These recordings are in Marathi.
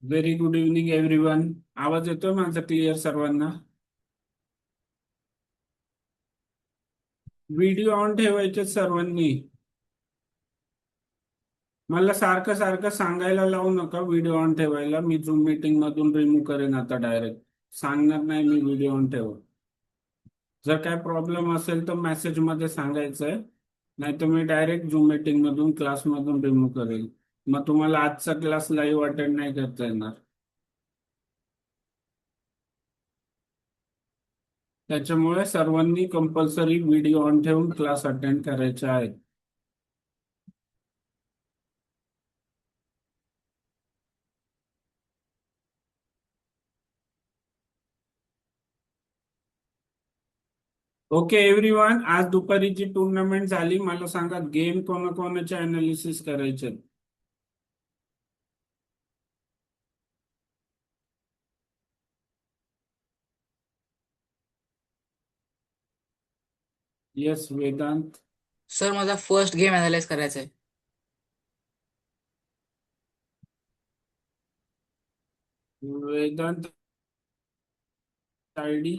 Very good evening everyone. आवाज येतोय माझा क्लिअर सर्वांना? व्हिडिओ ऑन ठेवायचे सर्वांनी. मला सारखं सारखं सांगायला लावू नका व्हिडिओ ऑन ठेवायला. मी झूम मीटिंग मधून रिमूव्ह करेन आता डायरेक्ट. सांगणार नाही मी व्हिडिओ ऑन ठेवा. जर काय प्रॉब्लेम असेल तर मेसेज मध्ये सांगायचंय. नाही तर मी डायरेक्ट झूम मीटिंग मधून क्लास मधून रिमूव्ह करेल. मग तुम्हाला आजचा क्लास लाईव्ह अटेंड नाही करता येणार. त्याच्यामुळे सर्वांनी कंपल्सरी व्हिडिओ ऑन ठेवून क्लास अटेंड करायचे आहे. ओके एव्हरीवन, आज दुपारी जी टुर्नामेंट झाली मला सांगा गेम कोणाकोणाचे अनालिसिस करायचे. येस वेदांत. सर माझा फर्स्ट गेम अनालाइज करायचा आहे. वेदांत आयडी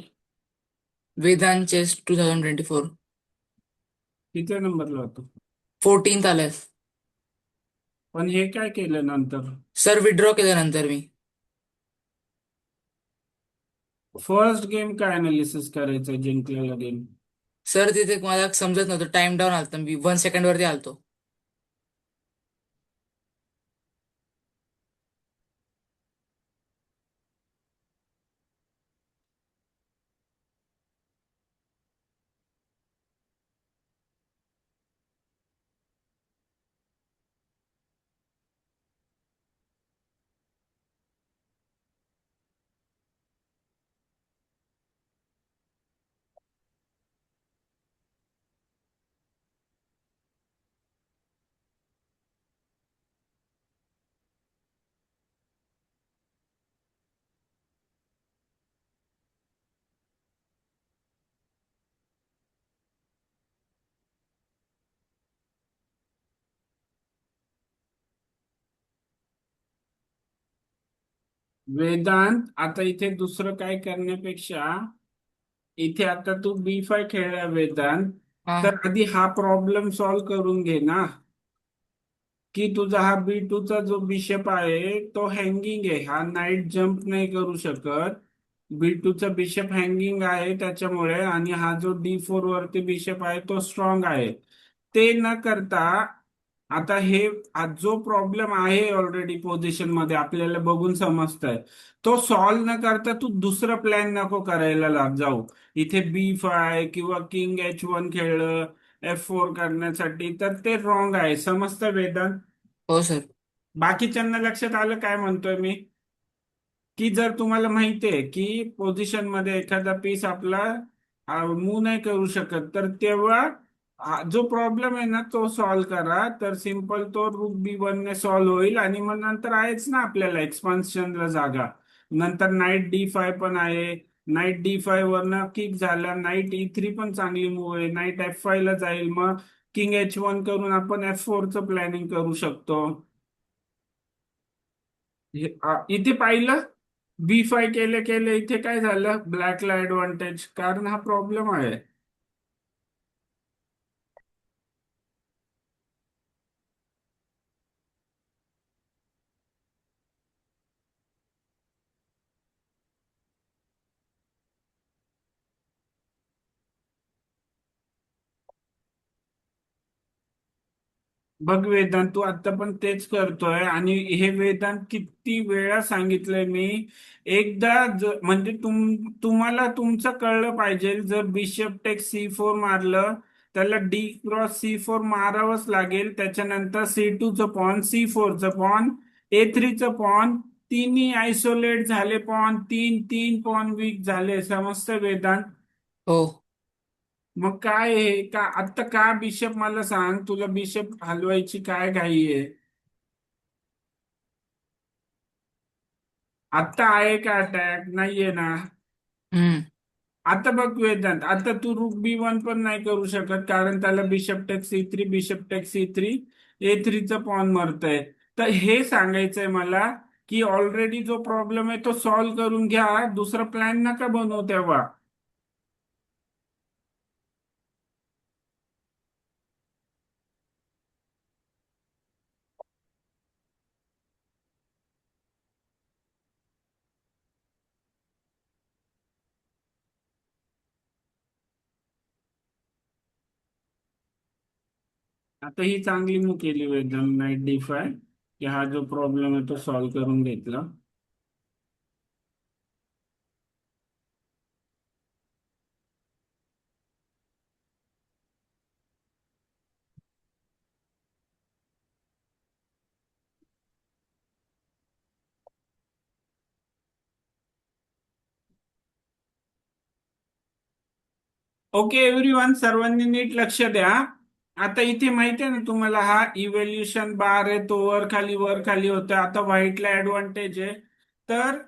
वेदांत चेस 2024 किती नंबरला होतो? 14th आलाय. पण हे काय केलं नंतर? सर विड्रॉ केल्यानंतर मी फर्स्ट गेम काय अनालिसिस करायचं जिंकलेला गेम? सर तिथे मला समजत नव्हतं, टाइम डाऊन आलता, मी 1 सेकंड वरती आलतो. वेदांत, आता इथे दुसरं काय करण्यापेक्षा इथे आता तू B5 खेळला वेदांत. हा. तर आधी हा प्रॉब्लेम सॉल्व्ह करून घे ना, की तुझा हा B2 चा जो बिशप आहे तो हँगिंग आहे, हा नाईट जम्प नाही करू शकत. B2 चा बिशप हँगिंग आहे त्याच्यामुळे, आणि हा जो D4 वरती बिशप आहे तो स्ट्रॉंग आहे. ते न करता आता हे आज जो प्रॉब्लेम आहे ऑलरेडी पोझिशन मध्ये आपल्याला बघून समजतंय, तो सॉल्व्ह न करता तू दुसरं प्लॅन नको करायला लाग जाऊ. इथे B5 किंवा किंग H1 खेळलं F4 करण्यासाठी, तर ते रॉंग आहे. समजतं वेदांत? हो सर. बाकीच्यांना लक्षात आलं काय म्हणतोय मी? की जर तुम्हाला माहितीये की पोझिशन मध्ये एखादा पीस आपला मूव नाही करू शकत, तर तेव्हा जो प्रॉब्लेम आहे ना तो सॉल्व्ह करा. तर सिंपल तो रूट B1 ने सॉल्व्ह होईल, आणि मग नंतर आहेच ना आपल्याला एक्सपान्शनला जागा. नंतर नाईट D5 पण आहे. नाईट D5 वरनं किक झाला, नाईट E3 पण चांगली मूव आहे, नाईट F5 ला जाईल, मग किंग H1 करून आपण F4 चं प्लॅनिंग करू शकतो. इथे पाहिलं, B5 केले केले इथे काय झालं, ब्लॅकला ऍडव्हान्टेज, कारण हा प्रॉब्लेम आहे. बघ वेदांत, तू आता पण तेच करतोय, आणि हे वेदांत किती वेळा सांगितलंय मी. एकदा म्हणजे तुम्हाला तुमचं कळलं पाहिजे. जर बिशप टेक C4 मारलं, त्याला D×C4 मारावंच लागेल. त्याच्यानंतर C2चं पॉन, C4चं पॉन, A3चं पॉन, तिन्ही आयसोलेट झाले पॉन, तीन तीन पॉन वीक झाले. समजतं वेदांत? हो मग काय आहे का आता, का बिशप, मला सांग, तुला बिशप हलवायची काय घाई आहे? आत्ता आहे का अटॅक? नाहीये ना. हम्म आता बघ वेदांत, आता तू रूट B1 पण नाही करू शकत, कारण त्याला बिशप टेक C3 पॉन मरतय. तर हे सांगायचंय मला, की ऑलरेडी जो प्रॉब्लेम आहे तो सॉल्व्ह करून घ्या, दुसरा प्लॅन नका बनवू तेव्हा. आता ही चांगली मूव केली एकदम, नाईट D5, की हा जो प्रॉब्लेम आहे तो सॉल्व्ह करून घेतला. ओके एव्हरीवन, सर्वांनी नीट लक्ष द्या. आता इथे माहिती आहे ना तुम्हाला, हा इव्हॅल्युएशन बार आहे तो वर खाली होतं. आता व्हाईटला ऍडव्हान्टेज आहे. तर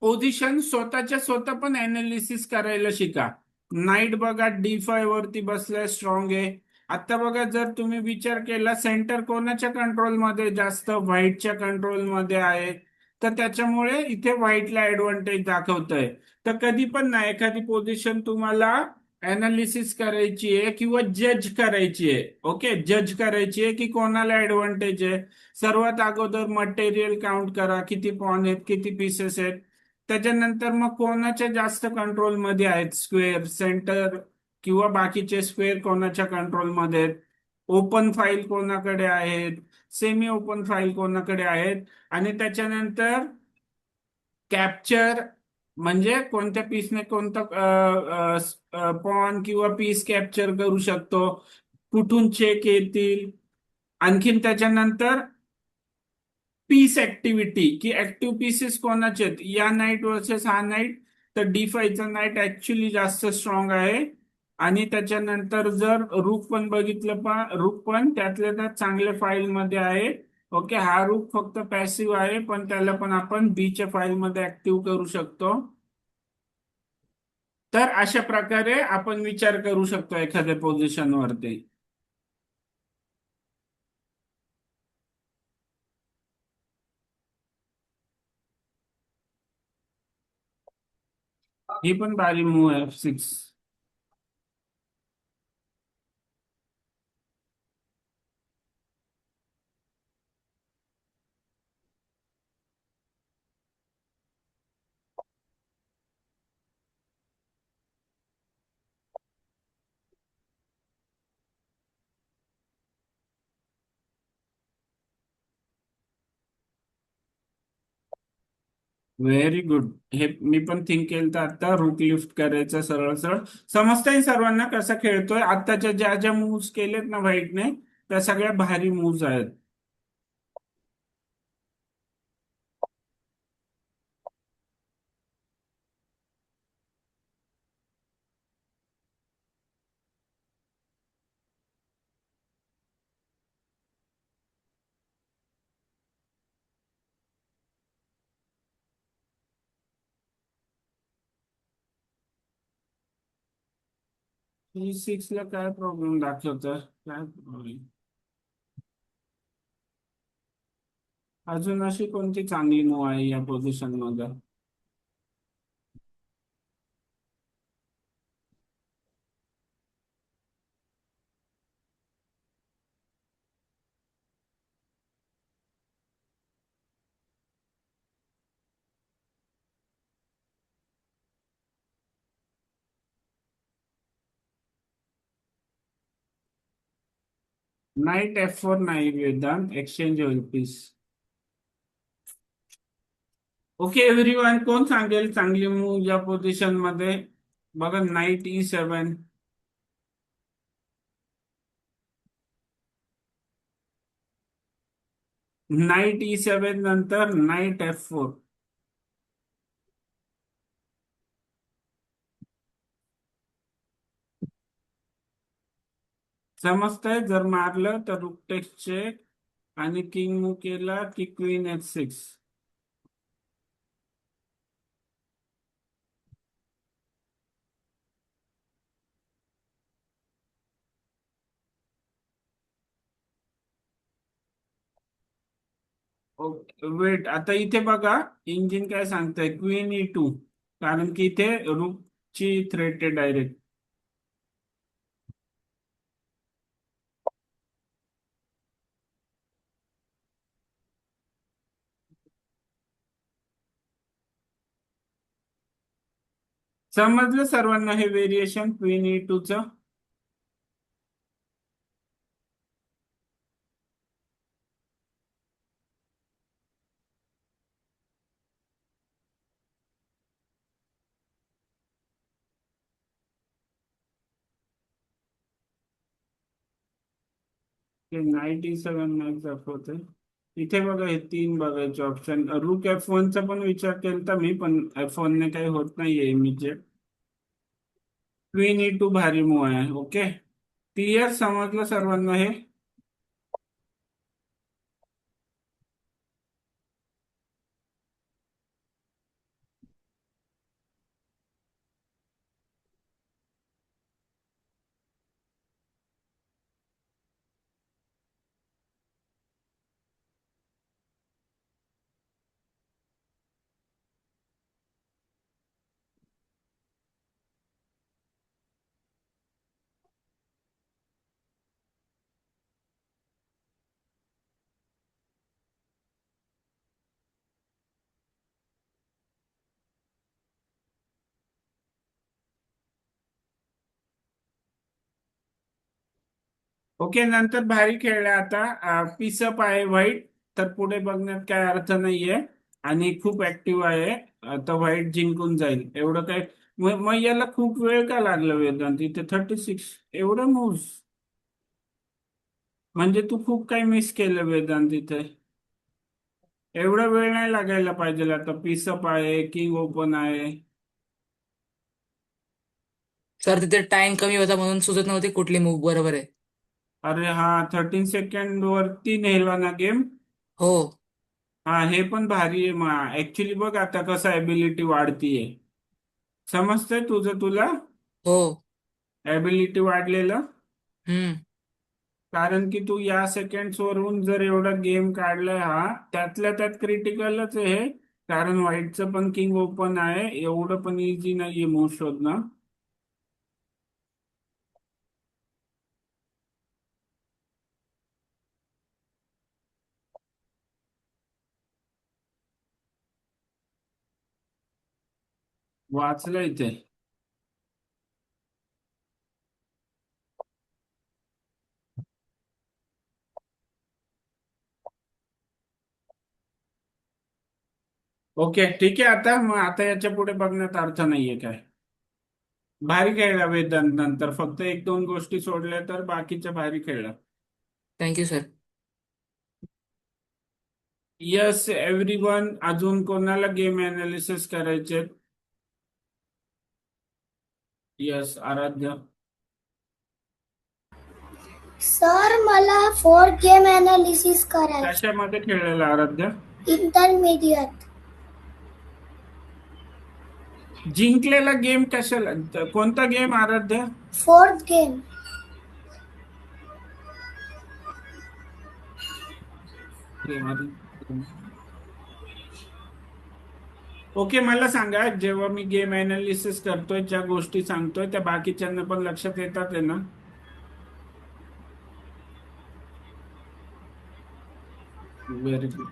पोझिशन स्वतःच्या स्वतः पण अनालिसिस करायला शिका. नाईट बघा D5 वरती बसलाय, स्ट्रॉंग आहे. आता बघा, जर तुम्ही विचार केला सेंटर कोणाच्या कंट्रोलमध्ये, जास्त व्हाईटच्या कंट्रोलमध्ये आहे, तर त्याच्यामुळे इथे व्हाईटला ऍडव्हान्टेज दाखवतंय. तर कधी पण ना एखादी पोझिशन तुम्हाला अनालिसिस करायची आहे किंवा जज करायची आहे. ओके, जज करायची आहे की कोणाला ऍडव्हान्टेज आहे. सर्वात अगोदर मटेरियल काउंट करा, किती पॉन आहेत, किती पीसेस आहेत. त्याच्यानंतर मग कोणाच्या जास्त कंट्रोलमध्ये आहेत, स्क्वेअर सेंटर किंवा बाकीचे स्क्वेअर कोणाच्या कंट्रोलमध्ये आहेत, ओपन फाईल कोणाकडे आहेत, सेमी ओपन फाईल कोणाकडे आहेत. आणि त्याच्यानंतर कॅप्चर, म्हणजे कोणत्या पीसने कोणता पॉन किंवा पीस कॅप्चर करू शकतो, कुठून चेक येतील. आणखीन त्याच्यानंतर पीस ऍक्टिव्हिटी, की ऍक्टिव्ह पीसेस कोणाचे आहेत, या नाईट वर्सेस हा नाईट. तर D5चा नाईट ऍक्च्युली जास्त स्ट्रॉंग आहे. आणि त्याच्यानंतर जर रूक पण बघितलं, रूक पण त्यातल्या त्यात चांगल्या फाईल मध्ये आहे. ओके, हा रूक फक्त पॅसिव्ह आहे, पण त्याला पण आपण बीच्या फाईल मध्ये ऍक्टिव्ह करू शकतो. तर अशा प्रकारे आपण विचार करू शकतो एखाद्या पोझिशन वरती. ही पण भारी मूव आहे F6. Very good. हे मी पण थिंक केलं तर आता रूक लिफ्ट करायचं सरळ सरळ. समजतंय सर्वांना कसा खेळतोय. आताच्या ज्या ज्या मूव्स केलेत ना व्हाईटने, त्या सगळ्या भारी मूव्स आहेत. E6 ला काय प्रॉब्लेम दाखवतं, काय problem? अजून अशी कोणती चांगली मूव आहे या पोझिशन मध्ये? नाईट F4 नाही वेदांत, एक्सचेंज होईल पीस. ओके एव्हरीवन, कोण सांगेल चांगली मूव या पोझिशन मध्ये? बघा, नाईट E7, नाईट E7 नंतर नाईट F4. समजतंय? जर मारलं तर रूक टेक्स चेक, आणि किंग मूव केला की क्वीन H6. ओके वेट, आता इथे बघा इंजिन काय सांगतंय, क्वीन E2, कारण की इथे रूकची थ्रेट आहे डायरेक्ट. समजलं सर्वांना हे व्हेरिएशन क्वीन E2चं? नाईट E7 मॅक्स दाखवतंय. इथे बघा हे तीन बघायचे ऑप्शन, रूक F1चा पण विचार केला मी, पण F1 ने काही होत नाहीये इमिजिएट. क्वीन E2 भारी मूव आहे. ओके, क्लिअर, समजलं सर्वांना हे? ओके, नंतर भारी खेळला आता. पीसअप आहे व्हाईट, तर पुढे बघण्यात काय अर्थ नाहीये. आणि खूप ऍक्टिव्ह आहे. आता व्हाईट जिंकून जाईल एवढं काय. मग याला खूप वेळ का लागला वेदांत, इथे 36 एवढं मूव्स? म्हणजे तू खूप काही मिस केलं वेदांत इथे. एवढा वेळ नाही लागायला पाहिजे. आता पीसअप आहे, किंग ओपन आहे. सर तिथे टाइम कमी होता म्हणून सुचत नव्हती कुठली मूव बरोबर आहे. अरे हा, 13 सेकंड वरती नेला ना गेम. हो. हा, हे पण भारी आहे. मग ऍक्च्युली बघ आता कसं ॲबिलिटी वाढतीये. समजतंय तुझं तुला? हो. ॲबिलिटी वाढलेलं. हम्म. कारण की तू या सेकंड्स वरून जर एवढा गेम काढलाय, हा त्यातल्या त्यात क्रिटिकलच आहे हे. कारण व्हाईटचं पण किंग ओपन आहे, एवढं पण इझी नाहीये मूव शोधणं. वाचलं इथे. ओके ठीक आहे. आता याच्या पुढे बघण्यात अर्थ नाहीये काय. भारी खेळला वेदांत, नंतर फक्त एक दोन गोष्टी सोडल्या तर बाकीच्या भारी खेळला. Thank you sir. यस एव्हरीवन, अजून कोणाला गेम अनालिसिस करायचे? यस आराध्य. सर मला फोर्थ गेम अनालिसिस करायचं. कशामध्ये खेळलेला आराध्य? इंटरमिडिएट. जिंकलेला गेम कशाला, कोणता गेम आराध्य? Fourth game. ओके, मला सांगा, जेव्हा मी गेम अनालिसिस करतोय, ज्या गोष्टी सांगतोय त्या बाकीच्यांना पण लक्षात येतात आहे ना? Very good.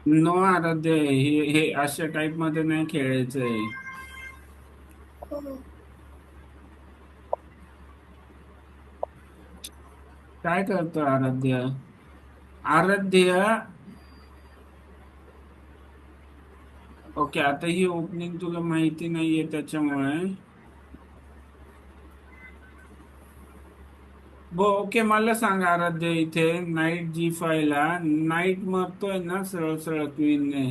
नो आराध्य, हे हे अशा टाइप मध्ये नाही खेळायचंय. हो. काय करतो आराध्य? आराध्य. ओके, आता ही ओपनिंग तुला माहिती नाहीये त्याच्यामुळे. ओके, मला सांग आराध्य, इथे नाईट G5 ला नाईट मरतोय ना सरळ सरळ क्वीनने.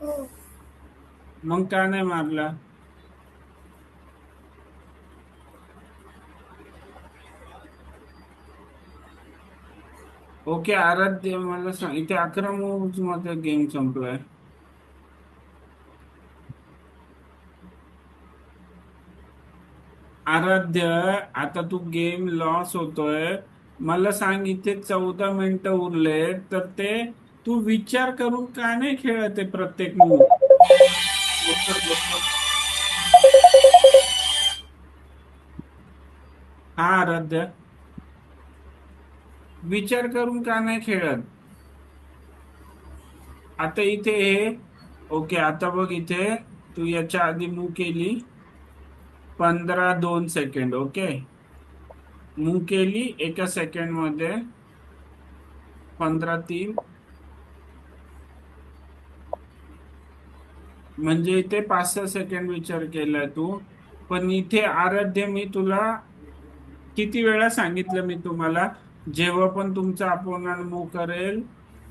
हो. मग का नाही मारला? ओके आराध्य, मला सांग, इथे 11 मूव्स मध्ये गेम संपलाय. आराध्य, आता तू गेम लॉस होतोय. मला सांग, इथे 14 मिनिटं उरले, तर ते तू विचार करून का नाही खेळत आहे प्रत्येक मूव? हा आराध्य, विचार करून का नाही खेळत? आता इथे हे, ओके आता बघ इथे, तू याच्या आधी मूव केली 15-2 सेकंड. ओके, मूव केली एका सेकंड मध्ये, 15-3, म्हणजे इथे 5-6 सेकंड विचार केलाय तू. पण इथे आराध्य, मी तुला किती वेळा सांगितलं मी तुम्हाला, जेव्हा पण तुमचा अपोनंट मूव करेल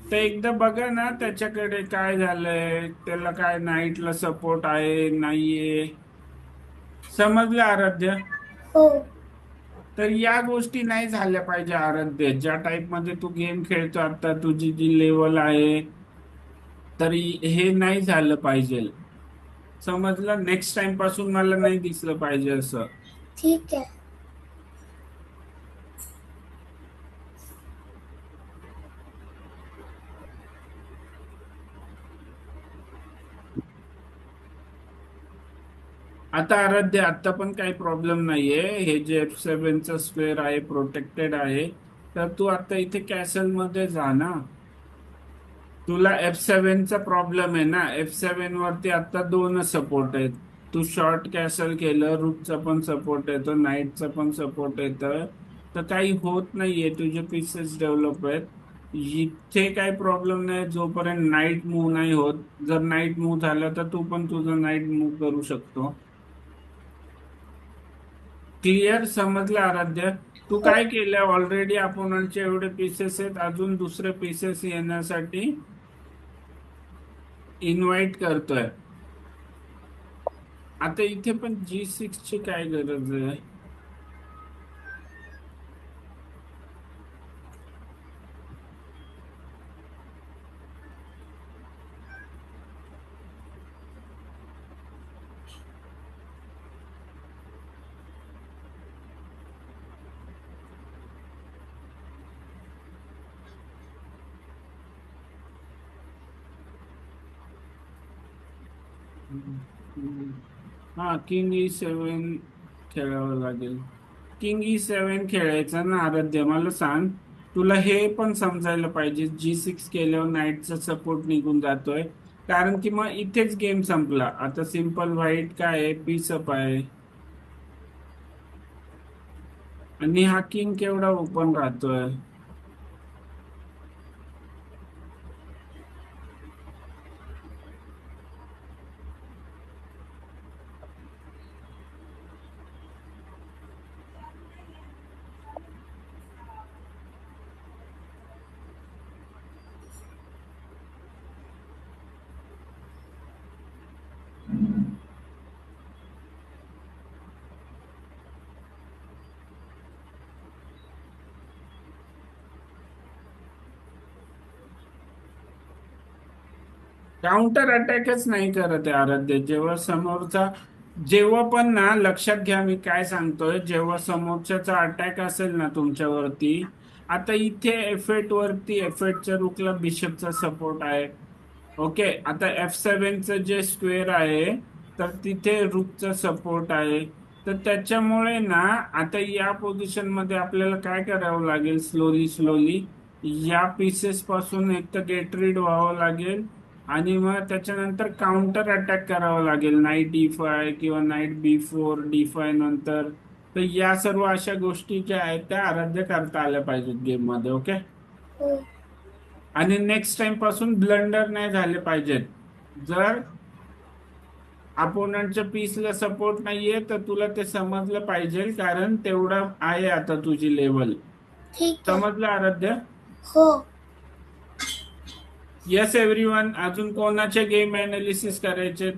तर एकदा बघा ना त्याच्याकडे काय झालंय, त्याला काय नाईटला सपोर्ट आहे नाहीये. समजलं आराध्य? हो. तर या गोष्टी नाही झाल्या पाहिजे आराध्य. ज्या टाईप मध्ये तू गेम खेळतो आता, तुझी जी लेवल आहे, तरी हे नाही झालं पाहिजे. समजलं? नेक्स्ट टाइम पासून मला नाही दिसलं पाहिजे असं. ठीक आहे. आता आराध्य, आता पण काही प्रॉब्लेम नाहीये. हे जे F7चा स्क्वेअर आहे प्रोटेक्टेड आहे, तर तू आता इथे कॅसल मध्ये जा ना. तुला F7चा प्रॉब्लेम आहे ना, F7 वरती आता 2च सपोर्ट आहेत. तू शॉर्ट कॅसल केलं, रूटचा पण सपोर्ट येतो, नाईटचा पण सपोर्ट येतं, तर काही होत नाहीये, तुझे पीसेस डेव्हलप आहेत. इथे काही प्रॉब्लेम नाही जोपर्यंत नाईट मूव नाही होत. जर नाईट मूव झालं तर तू पण तुझं नाईट मूव करू शकतो. क्लिअर? समजलं आराध्य? तू हो. काय केलंय ऑलरेडी? अपोनंटचे एवढे पीसेस आहेत, अजून दुसरे पीसेस येण्यासाठी इन्व्हाइट करतोय. आता इथे पण G6 ची काय गरज आहे? हा, किंग E7 खेळावं लागेल. किंग E7 खेळायचं ना आराध्य. मला सांग, तुला हे पण समजायला पाहिजे, G6 केल्यावर नाईटचा सपोर्ट निघून जातोय, कारण की मग इथेच गेम संपला. आता सिंपल व्हाईट काय आहे, पीसअप आहे, आणि हा किंग केवढा ओपन राहतोय. काउंटर अटॅकच नाही करत आहे आराध्य. जेव्हा पण ना, लक्षात घ्या मी काय सांगतोय, जेव्हा समोरच्याचा अटॅक असेल ना तुमच्यावरती, आता इथे F8 वरती, F8च्या रुकला बिशपचा सपोर्ट आहे. ओके, आता F7चं जे स्क्वेअर आहे, तर तिथे रूकचा सपोर्ट आहे. तर त्याच्यामुळे ना, आता या पोझिशन मध्ये आपल्याला काय करावं लागेल, स्लोली स्लोली या पीसेस पासून एक तर गेट रीड व्हावं लागेल, आणि मग त्याच्यानंतर काउंटर अटॅक करावं लागेल, नाईट D5 किंवा नाईट B4, D5 नंतर. तर या सर्व अशा गोष्टी ज्या आहेत त्या आराध्य करता आल्या पाहिजेत गेम मध्ये. ओके, हो. आणि नेक्स्ट टाइम पासून ब्लंडर नाही झाले पाहिजेत. जर अपोनंटच्या पीसला सपोर्ट नाहीये तर तुला ते समजलं पाहिजे, कारण तेवढा आहे आता तुझी लेवल. ठीक आहे. समजलं आराध्य? हो. येस एव्हरीवन, अजून कोणाचे गेम अनालिसिस करायचे?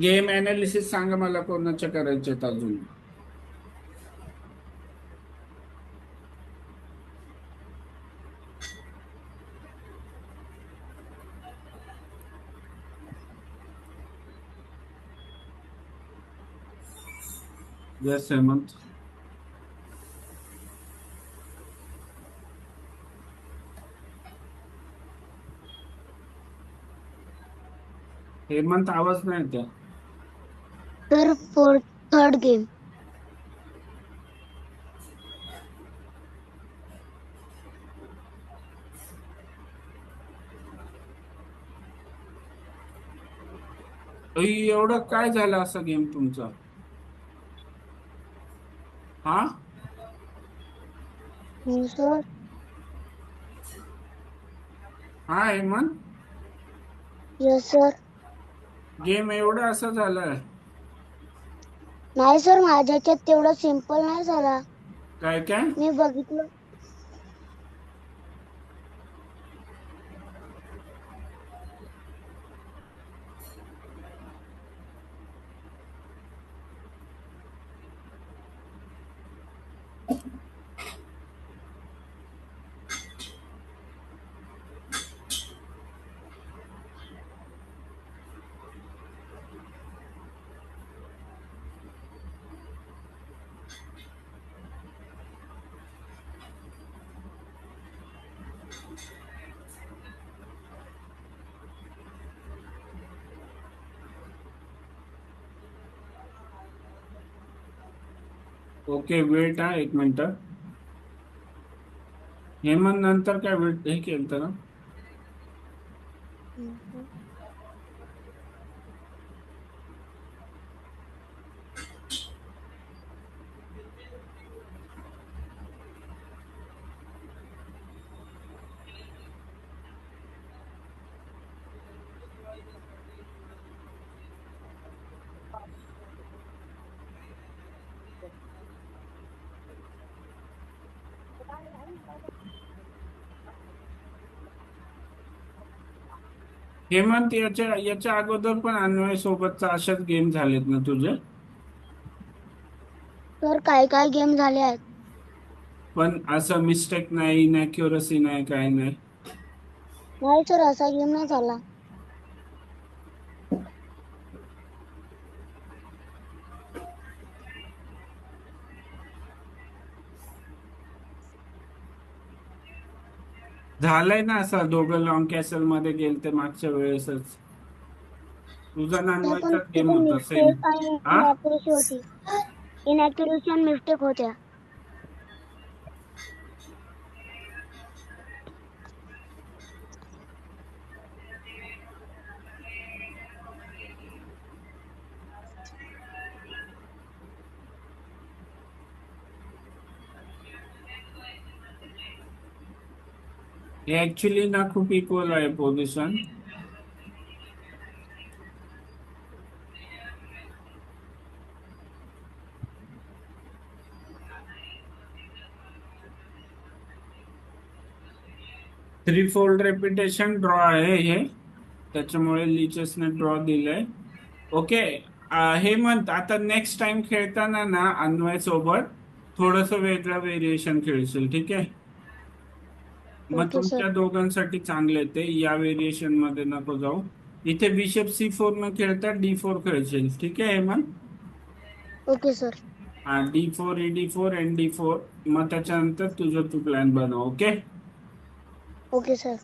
गेम अनालिसिस सांगा मला, कोणाचे करायचे अजून. येस हेमंत. हेमंत आवाज नाही येत आहे. Sir, for third game. एवढं काय झालं असा गेम तुमचा? हा, No, sir. हा हेमंत, Yes, sir. गेम एवढा असा झालाय? नाही सर, माझ्या ह्याच्यात तेवढं सिम्पल नाही झाला. काय काय? मी बघितलं. ओके, वेट हा, एक मिनिट. हेमंत नंतर काय वेट हे केलं ना? हेमंत, याच्या याच्या अगोदर पण अन्वय सोबतचा अशाच गेम झालेत ना तुझे? सर, काय काय गेम झाले आहेत. पण असं मिस्टेक नाही, इनॅक्युरसी नाही, काय नाही? नाही सर, असा गेम नाही झाला. झालंय ना असं, दोघं लॉंग कॅसल मध्ये गेलते मागच्या वेळेसच. तुझा ते पण नानवायचाच ते गेम पण होता सेम. मिस्टेक आणि हा, इनॅक्युरेसी होती. इनॅक्युरेसी आणि मिस्टेक होत्या. हे ऍक्च्युली ना खूप इक्वल आहे position. Three fold repetition draw आहे हे, त्याच्यामुळे लिचेसने ड्रॉ दिलंय. ओके. हेमंत, आता नेक्स्ट टाइम खेळताना ना अन्वय सोबत थोडस वेगळं व्हेरिएशन खेळशील, ठीक आहे? मग ओके सर. तुमच्या दोघांसाठी चांगले ते या व्हेरिएशन मध्ये नको जाऊ. इथे बिशप C4 न खेळता D4 खेळशील, ठीक आहे हेमंत? Okay sir. हा, D4 ED4 ND4. मग त्याच्यानंतर तुझं तू प्लॅन बनव. ओके. Okay sir.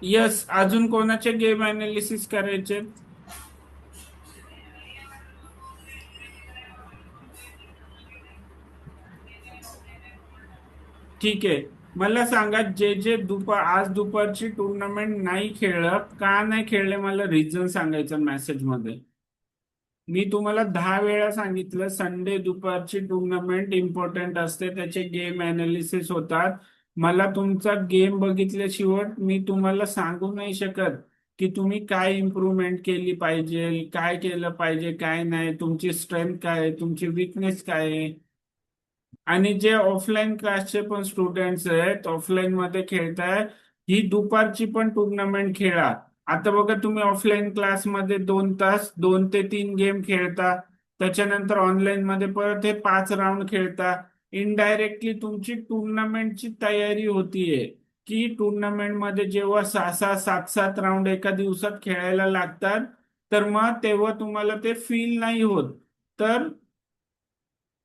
यस, अजून कोणाचे गेम अनालिसिस करायचे? ठीक आहे. मला सांगा, जे जे आज दुपारची टुर्नामेंट नाही खेळत, का नाही खेळले, मला रिझन सांगायचं मेसेज मध्ये. मी तुम्हाला 10 वेळा सांगितलं, संडे दुपारची टुर्नामेंट इम्पॉर्टंट असते, त्याचे गेम अनालिसिस होतात. मला तुमचा गेम बघितल्याशिवाय मी तुम्हाला सांगू नाही शकत की तुम्ही काय इम्प्रूव्हमेंट केली पाहिजे, काय केलं पाहिजे, काय नाही, तुमची स्ट्रेंथ काय आहे, तुमची विकनेस काय आहे. आणि जे ऑफलाईन क्लासचे पण स्टुडंट्स आहेत, ऑफलाईन मध्ये खेळताय, ही दुपारची पण टुर्नामेंट खेळा. आता बघा, तुम्ही ऑफलाईन क्लासमध्ये 2 तास 2 ते 3 गेम खेळता, त्याच्यानंतर ऑनलाईन मध्ये परत हे 5 राऊंड खेळता. इनडायरेक्टली तुमची टुर्नामेंटची तयारी होतीये, की टुर्नामेंट मध्ये जेव्हा 6-6 7-7 राऊंड एका दिवसात खेळायला लागतात, तर मग तेव्हा तुम्हाला ते फील नाही होत. तर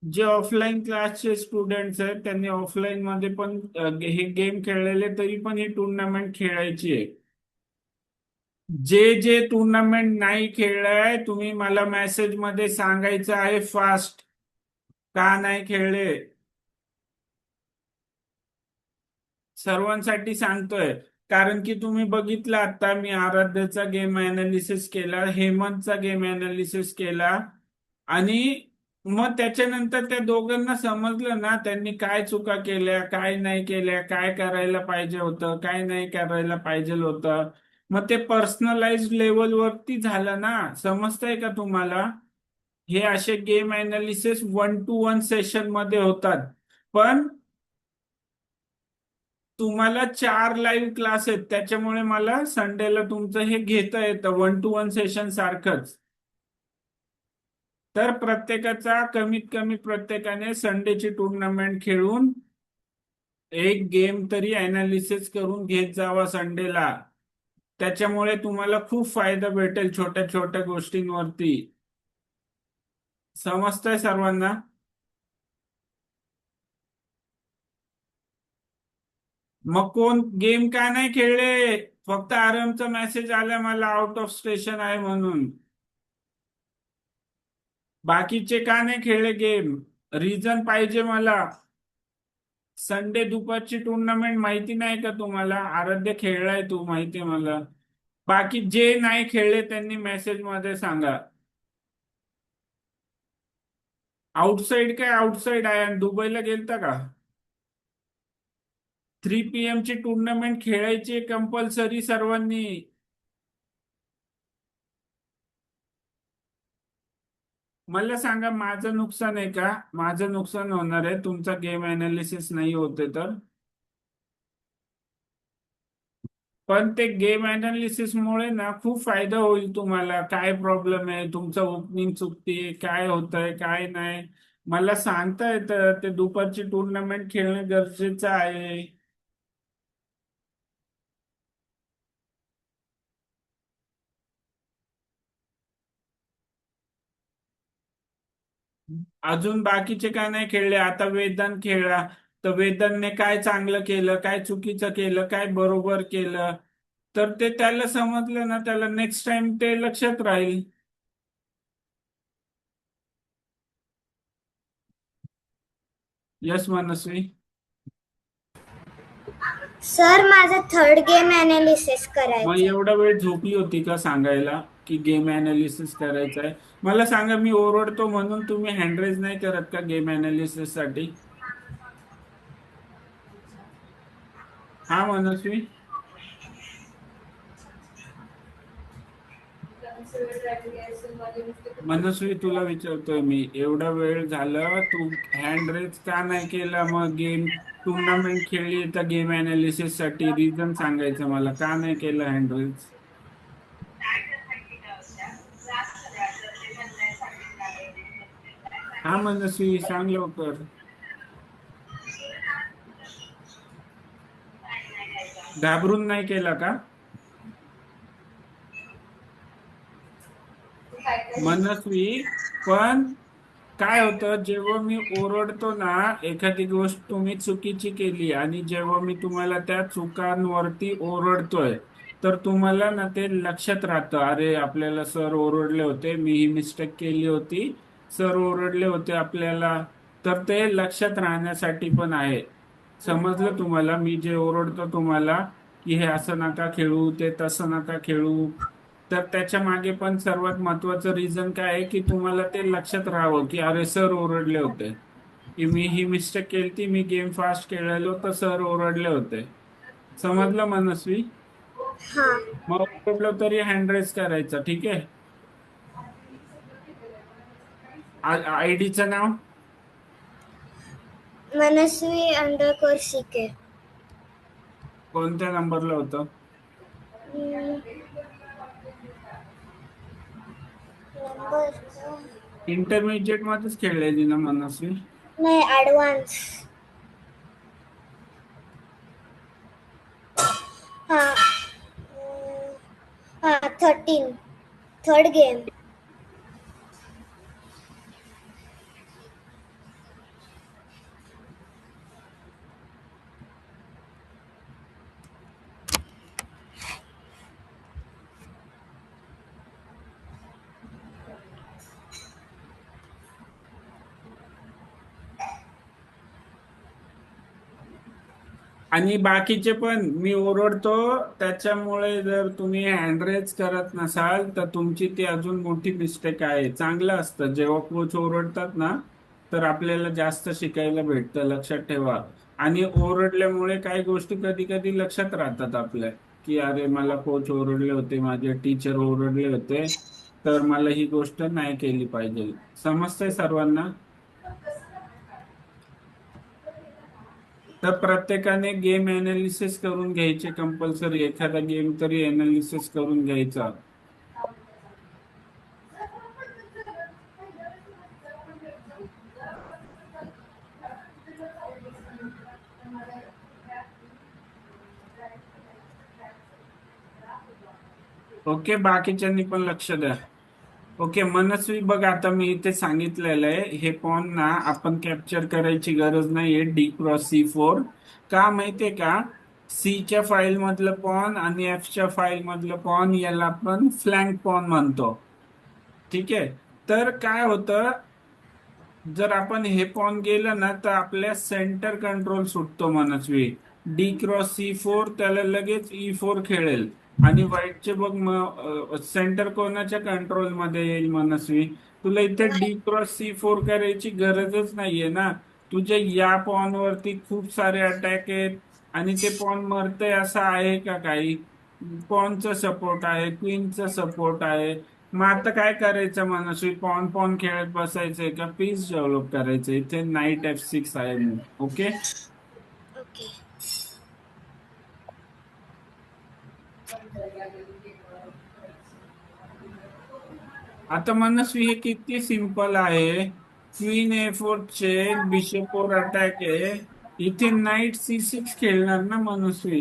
जे ऑफलाईन क्लासचे स्टुडंट्स आहेत त्यांनी ऑफलाईन मध्ये पण हे गेम खेळलेले तरी पण ही टुर्नामेंट खेळायची आहे. जे जे टुर्नामेंट नाही खेळलाय तुम्ही मला मेसेज मध्ये सांगायचं आहे फास्ट, का नाही खेळले. सर्वांसाठी सांगतोय, कारण की तुम्ही बघितलं आता मी आराध्याचा गेम अनालिसिस केला, हेमंतचा गेम अनालिसिस केला, आणि मग त्याच्यानंतर त्या दोघांना समजलं ना त्यांनी काय चुका केल्या, काय नाही केल्या, काय करायला पाहिजे होतं, काय नाही करायला पाहिजे होतं. मग ते पर्सनलाइज लेवलवरती झालं ना. समजतंय का तुम्हाला? हे असे गेम अनालिसिस 1-to-1 सेशन मध्ये होतात. पण तुम्हाला 4 लाईव्ह क्लास आहेत त्याच्यामुळे मला संडेला तुमचं हे घेता येतं 1-to-1 सेशन सारखंच. तर प्रत्येकाचा कमीत कमी प्रत्येकाने संडेची टुर्नामेंट खेळून एक गेम तरी अनालिसिस करून घेत जावा संडेला. त्याच्यामुळे तुम्हाला खूप फायदा भेटेल छोट्या छोट्या गोष्टींवरती. समजतंय सर्वांना? मग कोण गेम का नाही खेळले? फक्त आरामचा मेसेज आला मला आउट ऑफ स्टेशन आहे म्हणून. बाकीचे का नाही खेळले गेम? रिझन पाहिजे मला. संडे दुपारची टुर्नामेंट माहिती नाही का तुम्हाला? आराध्य खेळलाय तू, माहिती आहे मला. बाकी जे नाही खेळले त्यांनी मेसेज मध्ये सांगा. आउटसाईड काय आउटसाईड आहे, आणि दुबईला गेलता का? 3 PM ची टुर्नामेंट खेळायची कंपल्सरी सर्वांनी. मला सांगा माझं नुकसान आहे का? माझं नुकसान होणार आहे तुमचा गेम अनालिसिस नाही होते तर. पण ते गेम अनालिसिस मुळे ना खूप फायदा होईल तुम्हाला. काय प्रॉब्लेम आहे तुमचं, ओपनिंग चुकते, काय होतंय काय नाही मला सांगता येतं. ते दुपारची टुर्नामेंट खेळणं गरजेचं आहे. अजून बाकीचे काय नाही खेळले. आता वेदांत खेळला, तर वेदांतने काय चांगलं केलं, काय चुकीचं केलं, काय बरोबर केलं, तर ते त्याला समजलं ना, त्याला नेक्स्ट टाइम ते लक्षात राहील. यस मनस्वी. सर माझं थर्ड गेम अनालिसिस मग करायचंय. एवढा वेळ झोपली होती का सांगायला की गेम अनालिसिस करायचं आहे? मला सांगा, मी ओरडतो म्हणून तुम्ही हँडरेज नाही करत का गेम अनालिसिस साठी? हा मनस्वी. मनस्वी तुला विचारतोय मी, एवढा वेळ झालं तू हँड रेज का नाही केला? मग गेम टुर्नामेंट खेळली तर गेम अनालिसिस साठी रिझन सांगायचं मला, का नाही केलं हँड रेज? हा मनस्वी सांग लवकर. घाबरून नाही केला का? मनस्वी, पण काय होतं जेव्हा मी ओरडतो ना, एखादी गोष्ट तुम्ही चुकीची केली आणि जेव्हा मी तुम्हाला त्या चुकांवरती ओरडतोय, तर तुम्हाला ना ते लक्षात राहतं, अरे आपल्याला सर ओरडले होते, मी ही मिस्टेक केली होती, सर ओरडले होते आपल्याला. तर ते लक्षात राहण्यासाठी पण आहे. समजलं तुम्हाला? मी जे ओरडतो तुम्हाला की हे असं नका खेळू, ते तसं नका खेळू, तर त्याच्या मागे पण सर्वात महत्वाचं रिझन काय आहे की तुम्हाला ते लक्षात राहावं की अरे सर ओरडले होते, की मी ही मिस्टेक केली, मी गेम फास्ट खेळलेलो तर सर ओरडले होते. समजलं मनस्वी? हा. मग ओरडलो तरी हँड रेस करायचा, ठीक आहे? आयडीचं नाव? मनस्वी अंडरकोर शिके. कोणत्या नंबरला होतं? नंबर इंटरमिजिएट मध्येच खेळलेली ना मनस्वी? नाही, ऍडव्हान्स. हा. हा 13. Third game. आणि बाकीचे पण मी ओरडतो त्याच्यामुळे जर तुम्ही हँडरेज करत नसाल तर तुमची ती अजून मोठी मिस्टेक आहे. चांगलं असतं जेव्हा कोच ओरडतात ना तर आपल्याला जास्त शिकायला भेटतं, लक्षात ठेवा. आणि ओरडल्यामुळे काही गोष्टी कधी कधी लक्षात राहतात आपल्या, की अरे मला कोच ओरडले होते, माझे टीचर ओरडले होते, तर मला ही गोष्ट नाही केली पाहिजे. समजतंय सर्वांना? तर प्रत्येकाने गेम एनालिसिस करून घ्यायचे, कंपल्सरी एखादा गेम तरी एनालिसिस करून घ्यायचा. ओके, बाकीच्यांनी पण लक्ष द्या. ओके मनस्वी, बघ आता मी इथे सांगितलेलं आहे हे पॉन ना आपण कॅप्चर करायची गरज नाहीये D×C4. का माहितीये का? सी च्या फाईल मधलं पॉन आणि एफ च्या फाईल मधलं पॉन याला आपण फ्लँक पॉन म्हणतो. ठीक आहे. तर काय होतं, जर आपण हे पॉन गेलं ना तर आपल्या सेंटर कंट्रोल सुटतो मनस्वी. D×C4 त्याला लगेच E4 खेळेल. आणि व्हाईटचे बघ मग सेंटर कोणाच्या कंट्रोल मध्ये येईल मनस्वी? तुला इथे D×C4 करायची गरजच नाहीये ना. तुझ्या या पॉन वरती खूप सारे अटॅक आहेत आणि ते पॉन मरतंय असं आहे का काही? पॉनचा सपोर्ट आहे, क्वीनचा सपोर्ट आहे. मग आता काय करायचं मनस्वी? पॉन पॉन खेळत बसायचंय का पीस डेव्हलप करायचं? इथे नाईट F6 आहे मग. ओके. ओके. आता मनस्वी हे किती सिंपल आहे. क्वीन A4 चे बिशप वर अटॅक आहे. इथे नाईट C6 खेळणार ना मनस्वी.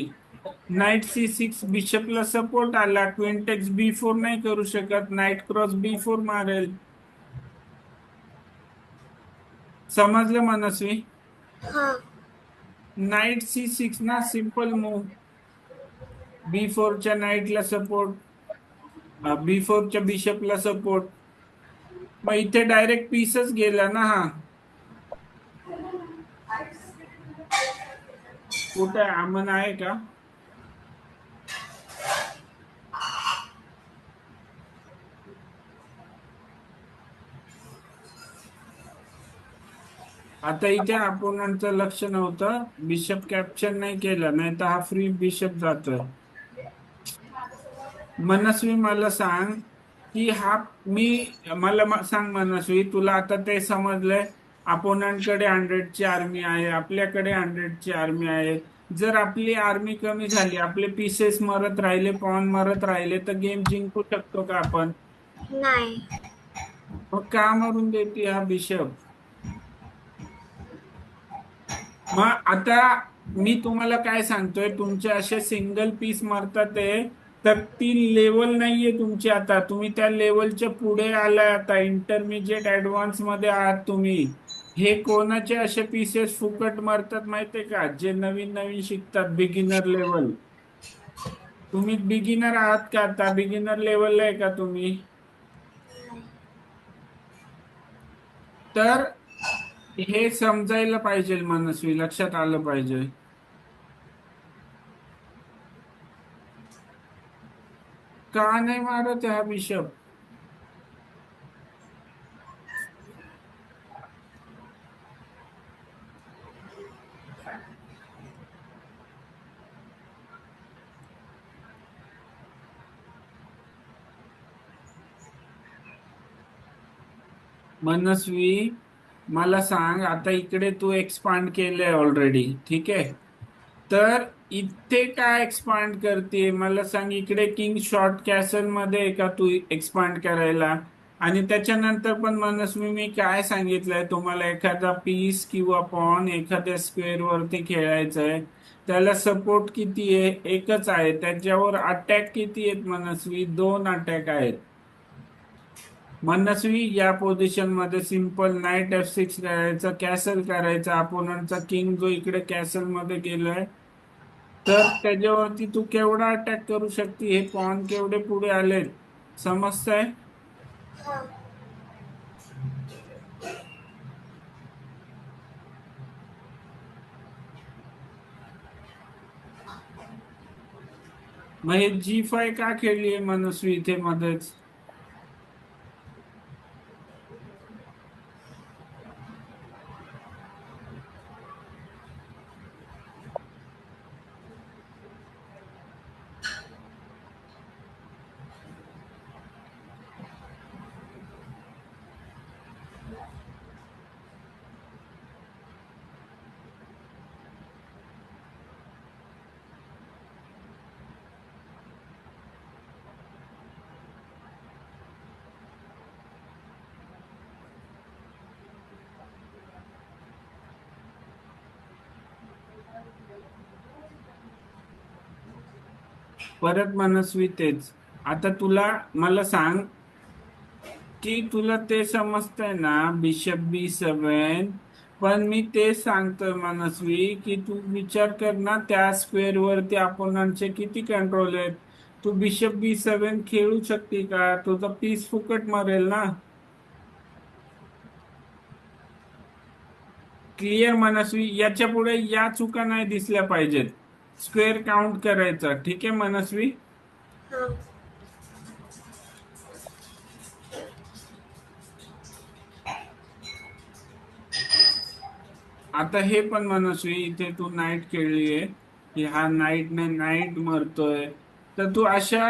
नाईट C6 बिशपला सपोर्ट आला, क्वीन टेक्स B4 नाही करू शकत, नाईट क्रॉस B4 मारेल. समजलं मनस्वी? हा. नाईट C6 ना सिंपल मूव. B4 च्या नाईटला सपोर्ट, B4 च्या बिशपला सपोर्ट. मग इथे डायरेक्ट पीसच गेला ना हा. कुठे अमन आहे का? आता इथे अपोनंटचं लक्ष नव्हतं, बिशप कॅप्चर नाही केलं, नाही तर हा फ्री बिशप जातोय. मनस्वी मला सांग की हा मी मला सांग मनस्वी, तुला आता ते समजलंय अपोनंट कडे 100 ची आर्मी आहे, आपल्याकडे 100 ची आर्मी आहे. जर आपली आर्मी कमी झाली, आपले पीसेस मरत राहिले, पॉन मरत राहिले, तर गेम जिंकू शकतो का आपण? नाही. मग का मारून देते हा बिशप? मग आता मी तुम्हाला काय सांगतोय, तुमचे असे सिंगल पीस मारतात ते, तर ती लेवल नाहीये तुमची. आता तुम्ही त्या लेवलच्या पुढे आलाय, आता इंटरमिजिएट ऍडव्हान्स मध्ये आहात तुम्ही. हे कोणाचे असे पीसेस फुकट मारतात माहितीये का? जे नवीन नवीन शिकतात, बिगिनर लेवल. तुम्ही बिगिनर आहात का? आता बिगिनर लेवलला आहे का तुम्ही? तर हे समजायला पाहिजे मनस्वी, लक्षात आलं पाहिजे. का नाही मारत हा बिशप? मनस्वी मला सांग, आता इकडे तू एक्सपांड केलंय ऑलरेडी, ठीक आहे. तर इथे काय एक्सपांड करते मला सांग? इकडे किंग शॉर्ट कॅसल मध्ये आहे का तू एक्सपांड करायला? आणि त्याच्यानंतर पण मनस्वी मी काय सांगितलंय तुम्हाला, एखादा पीस किंवा पॉन एखाद्या स्क्वेअर वरती खेळायचंय, त्याला सपोर्ट किती आहे? एकच आहे. त्याच्यावर अटॅक किती आहेत मनस्वी? 2 अटॅक आहेत. मनस्वी या पोझिशन मध्ये सिंपल नाईट F6 करायचा, कॅसल करायचा. अपोनंटचा किंग जो इकडे कॅसल मध्ये गेलाय, तर त्याच्यावरती तू केवढा अटॅक करू शकते, हे पॉन केवढे पुढे आले, समजतंय? हा. मग हे G5 का खेळलीये मनस्वी इथे मध्येच? परत मनस्वी तेच. आता मला सांग की तुला ते समजतंय ना, Bishop B7. पण मी ते सांगतोय मनस्वी की तू विचार कर ना, त्या स्क्वेअर वरती अपोनंटचे किती कंट्रोल आहेत. तू Bishop B7 खेळू शकते का? तुझा पीस फुकट मरेल ना. क्लिअर मनस्वी? याच्या पुढे या चुका नाही दिसल्या पाहिजेत. स्क्वेअर काउंट करायचा, ठीक आहे मनस्वी? हा. आता हे पण मनस्वी, इथे तू नाईट खेळलीये की हा नाईटने नाईट मरतोय, तर तू अशा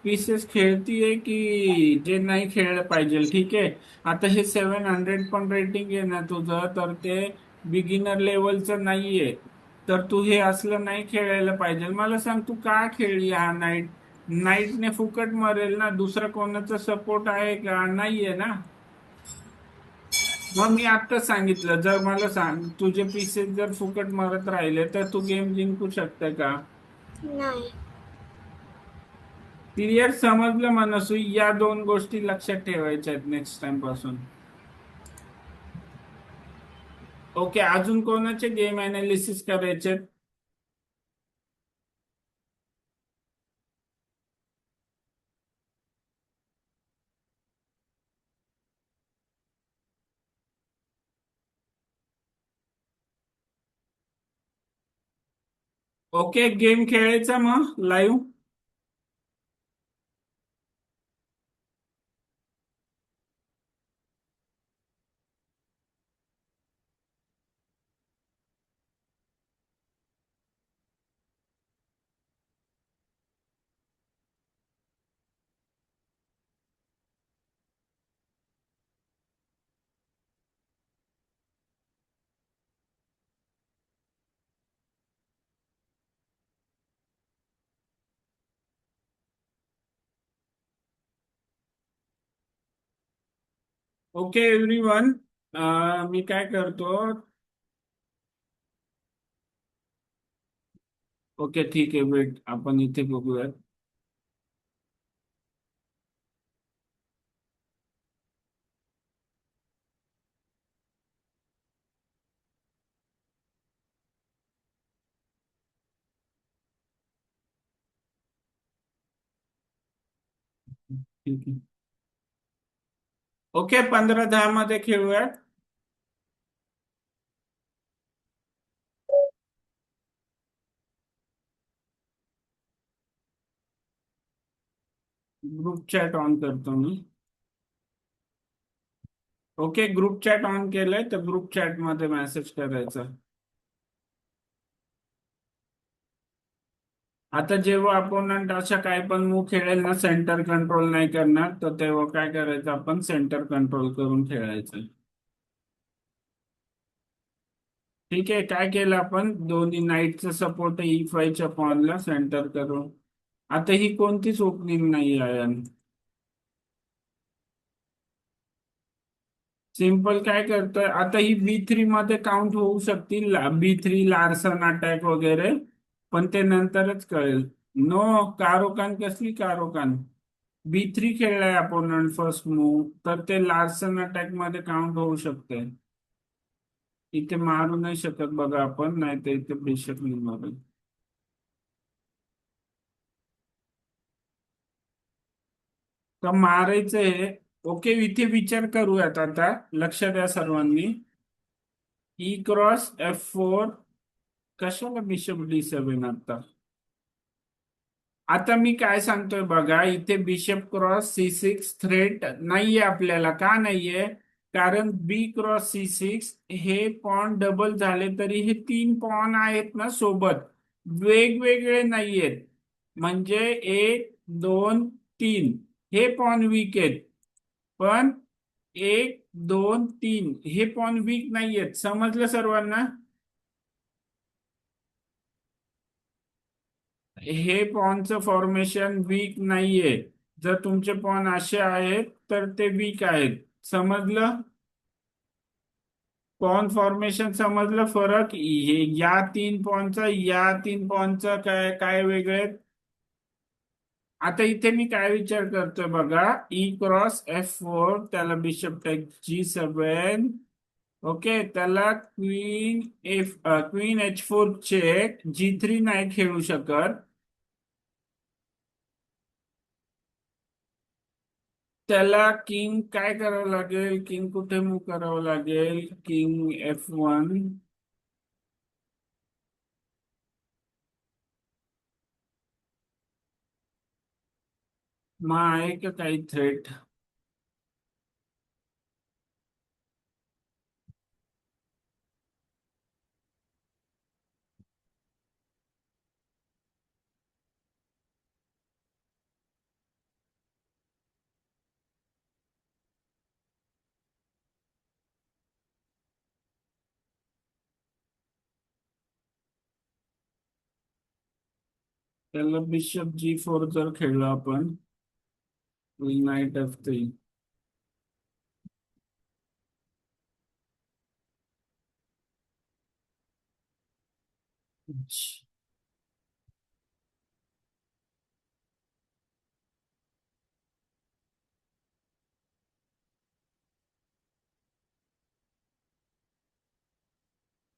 पीसेस खेळतीये की जे नाही खेळलं पाहिजे, ठीक आहे? आता हे 700 पण रेटिंग आहे ना तुझं, तर ते बिगिनर लेवलचं नाहीये. तर तू हे असलं नाही खेळायला पाहिजे. मला सांग, तू का खेळली हा नाईट? नाईटने फुकट मरेल ना, दुसरा कोणाचा सपोर्ट आहे का? नाहीये ना. मग मी आत्ताच सांगितलं, जर मला सांग तुझे पीसेस जर फुकट मारत राहिले तर तू गेम जिंकू शकते का? नाही. क्लिअर समजलं मनस्वी? या दोन गोष्टी लक्षात ठेवायच्या आहेत नेक्स्ट टाइम पासून. ओके, अजून कोणाचे गेम अनालिसिस करायचे? ओके, गेम खेळायचा मग लाईव्ह. ओके एव्हरीवन, मी काय करतो. ओके ठीक आहे, वेट, आपण इथे बघूया. ठीक आहे. ओके, 15-10 मध्ये खेळूया. ग्रुप चॅट ऑन करतो मी. ओके, ग्रुप चॅट ऑन केलंय, तर ग्रुप चॅट मध्ये मेसेज करायचा. आता जेव्हा अपोनंट अशा काय पण मूव खेळेल ना, सेंटर कंट्रोल नाही करणार, तर तेव्हा काय करायचं, आपण सेंटर कंट्रोल करून खेळायचं. ठीक आहे, काय केलं आपण, दोन्ही नाईटचा सपोर्ट E5च्या पॉनला सेंटर करून. आता ही कोणतीच ओपनिंग नाही आहे. सिंपल काय करतोय, आता ही B3 मध्ये काउंट होऊ शकतील, B3 लार्सन अटॅक वगैरे, पण ते नंतरच कळेल. नो, कारोकान कसली कारोकान? B3 खेळलाय अपोनंट फर्स्ट मूव, तर ते लार्सन अटॅक मध्ये काउंट होऊ शकते. इथे मारू नाही शकत बघा आपण, नाही तर इथे बिशप नाही मारू. तर मारायचं आहे. ओके, इथे विचार करूयात आता. लक्ष द्या सर्वांनी. E×F4. कशाला बिशप D7 आता? आता मी काय सांगतोय बघा, इथे बिशप×C6 थ्रेट नाहीये आपल्याला. का नाहीये? कारण B×C6 हे पॉन डबल झाले तरी हे 3 पॉन आहेत ना सोबत, वेगवेगळे नाहीयेत. म्हणजे 1, 2, 3 हे पॉन वीक आहेत. पण 1, 2, 3 हे पॉन वीक नाहीयेत. समजलं सर्वांना? हे पॉनचं फॉर्मेशन वीक नाहीये. जर तुमचे पॉन असे आहेत तर ते वीक आहेत. समजलं? पॉन फॉर्मेशन समजलं फरक? या 3 पॉनचा या 3 पॉनचा काय काय वेगळे? आता इथे मी काय विचार करतोय बघा, E×F4, त्याला बिशप टेक G7. ओके, त्याला क्वीन H4 चेक, G3 नाही खेळू शकत. त्याला किंग काय करावं लागेल? किंग कुठे मूव करावं लागेल? King F1. मग आहे का काही थ्रेट? त्याला बिशप G4 जर खेळलो आपण, नाईट F3.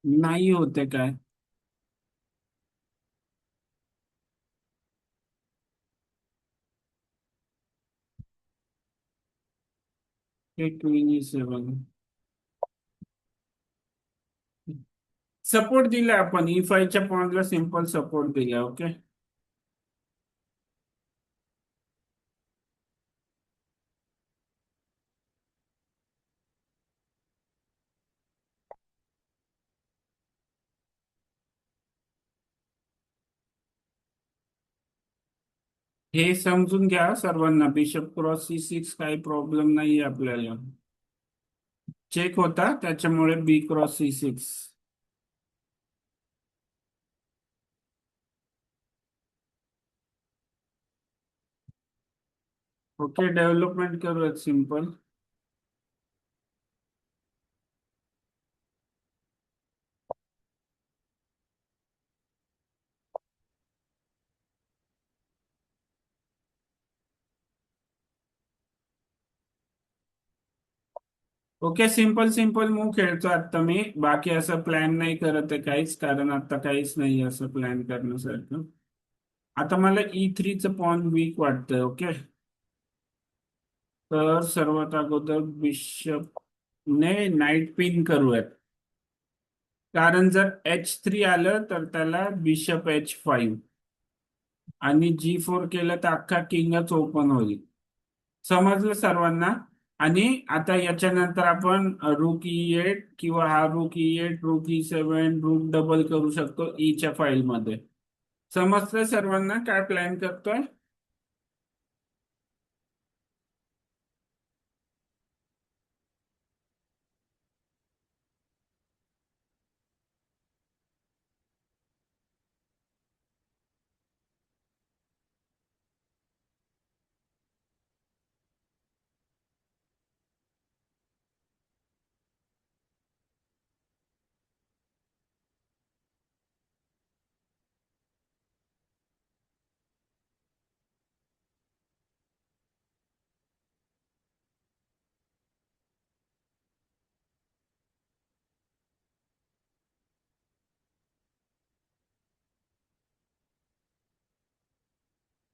नाही होते काय? हे क्वीन E7 सपोर्ट दिलाय आपण. E5च्या पॉइंटला सिंपल सपोर्ट दिलाय. ओके, हे समजून घ्या सर्वांना. बिशप×C6 काही प्रॉब्लेम नाही आपल्याला. चेक होता त्याच्यामुळे B×C6. ओके, डेव्हलपमेंट करूयात simple. Okay, simple simple move खेळतो आता मी. बाकी असं प्लॅन नाही करत आहे काहीच, कारण आता काहीच नाही असं प्लॅन करण्यासारखं. आता मला E3चं पॉन वीक वाटतंय. ओके, तर सर्वात अगोदर बिशप ने नाईट पिन करूयात. कारण जर H3 आलं तर त्याला बिशप H5 आणि G4 केलं तर अख्खा किंगच ओपन होईल. समजलं सर्वांना? आणि आता याच्यानंतर आपण रूक E8 किंवा हा रूक E8, रूक E7, रूक डबल करू शकतो ईच्या फाईलमध्ये. समजलं सर्वांना काय प्लॅन करतोय?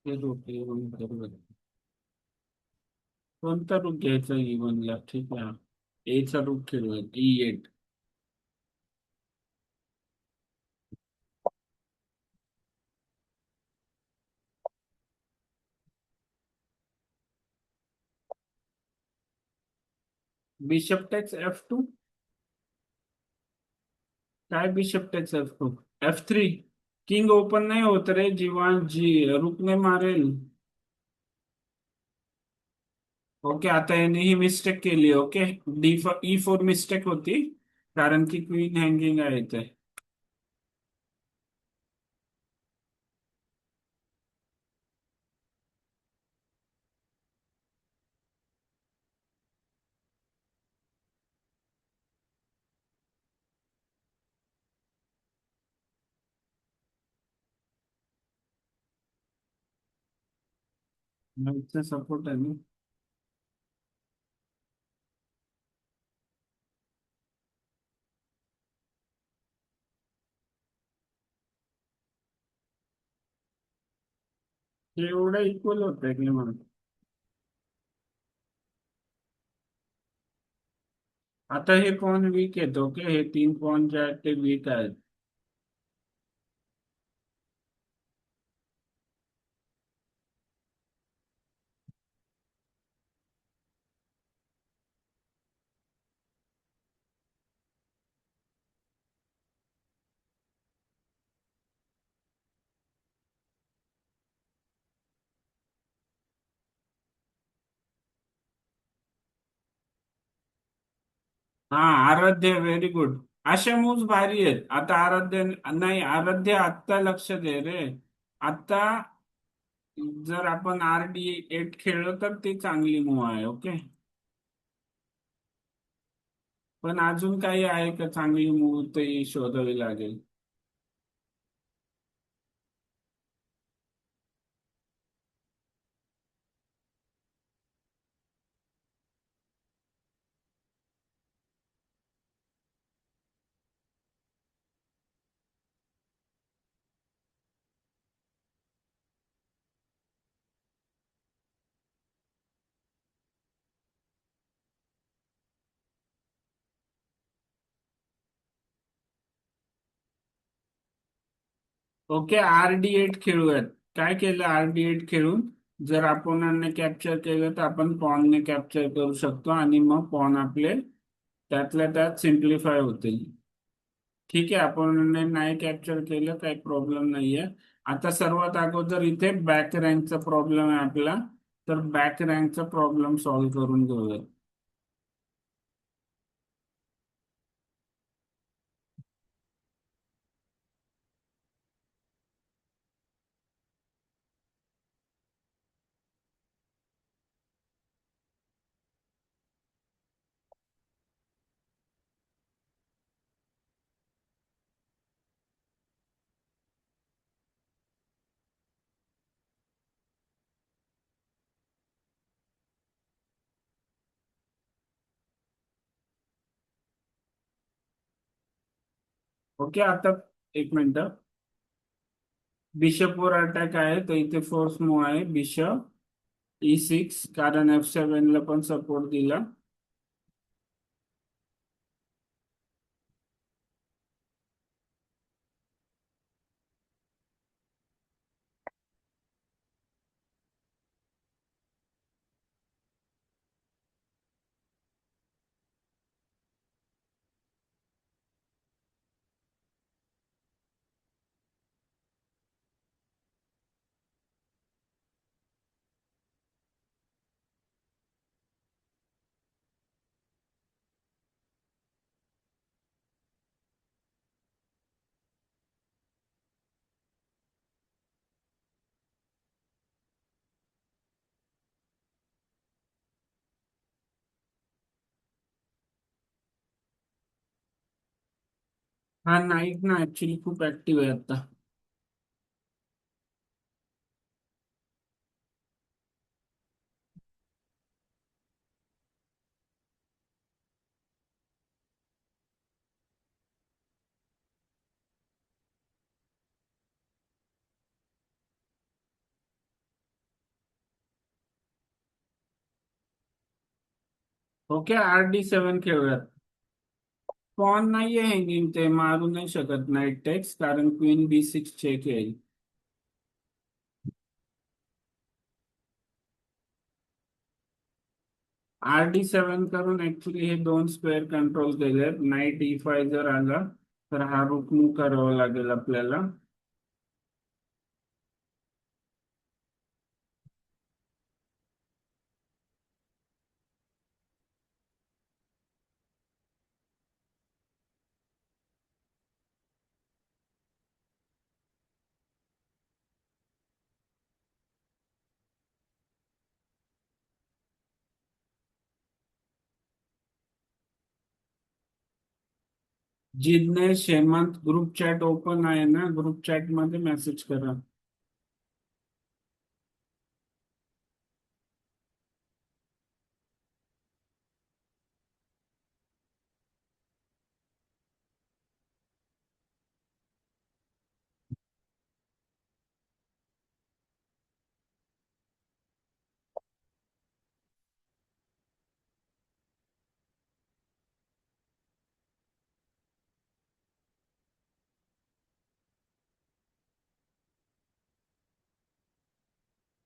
हे रूक A1 बरोबर. कोणता रूक घ्यायचा E1 ला? ठीक आहे, ए चा रूक खेळूया, E8. Bishop text F2. काय bishop text F2? F3. King open नाही होत रे जीवा, जी रुकने मारेल. ओके, आता याने ही मिस्टेक केली. ओके, E4 मिस्टेक होती, कारण की क्वीन हँगिंग आहे इथे. नाईटचा सपोर्ट आहे ना. हे एवढं इक्वल होत आहे की म्हणून. आता हे पॉन वीक आहेत. ओके, हे 3 पॉन जे आहेत ते वीक आहेत. हा, आराध्य व्हेरी गुड. अशा मूव्स भारी आहेत. आता आराध्य नाही, आराध्य आत्ता लक्ष दे रे. आता जर आपण RD8 खेळलो तर ती चांगली मूव आहे. ओके, पण अजून काही आहे का चांगली मूव, ते शोधावी लागेल. Okay, RD8 खेळूयात. काय केलं RD8 खेळून? जर अपोनंटने कॅप्चर केलं तर आपण पॉनने कॅप्चर करू शकतो, आणि मग पॉन आपले त्यातल्या त्यात सिम्प्लिफाय होतील. ठीक आहे, आपण नाही कॅप्चर केलं काही प्रॉब्लेम नाहीये. आता सर्वात अगोदर इथे बॅक रँकचा प्रॉब्लेम आहे आपला, तर बॅक रँकचा प्रॉब्लेम सॉल्व्ह करून घेऊया. ओके, आता एक मिनिट. बिशपवर अटॅक आहे, तर इथे फोर्स मूव आहे बिशप E6, कारण F7 ला पण सपोर्ट दिला. हा नाईट ना ऍक्च्युली खूप ऍक्टिव्ह आहे आता. Okay, RD7 खेळूयात. पॉन नाहीये हँगिंग, ते मारू नाही शकत नाईट टेक्स, कारण क्वीन B6 चेक येईल. RD7 करून ऍक्च्युली हे दोन स्क्वेअर कंट्रोल केलेत. नाईट E5 जर आला तर हा रूट मूव्ह करावा लागेल आपल्याला. जिज्ञेस हेमंत, ग्रुप चॅट ओपन आहे ना? ग्रुप चॅट मध्ये मेसेज करा.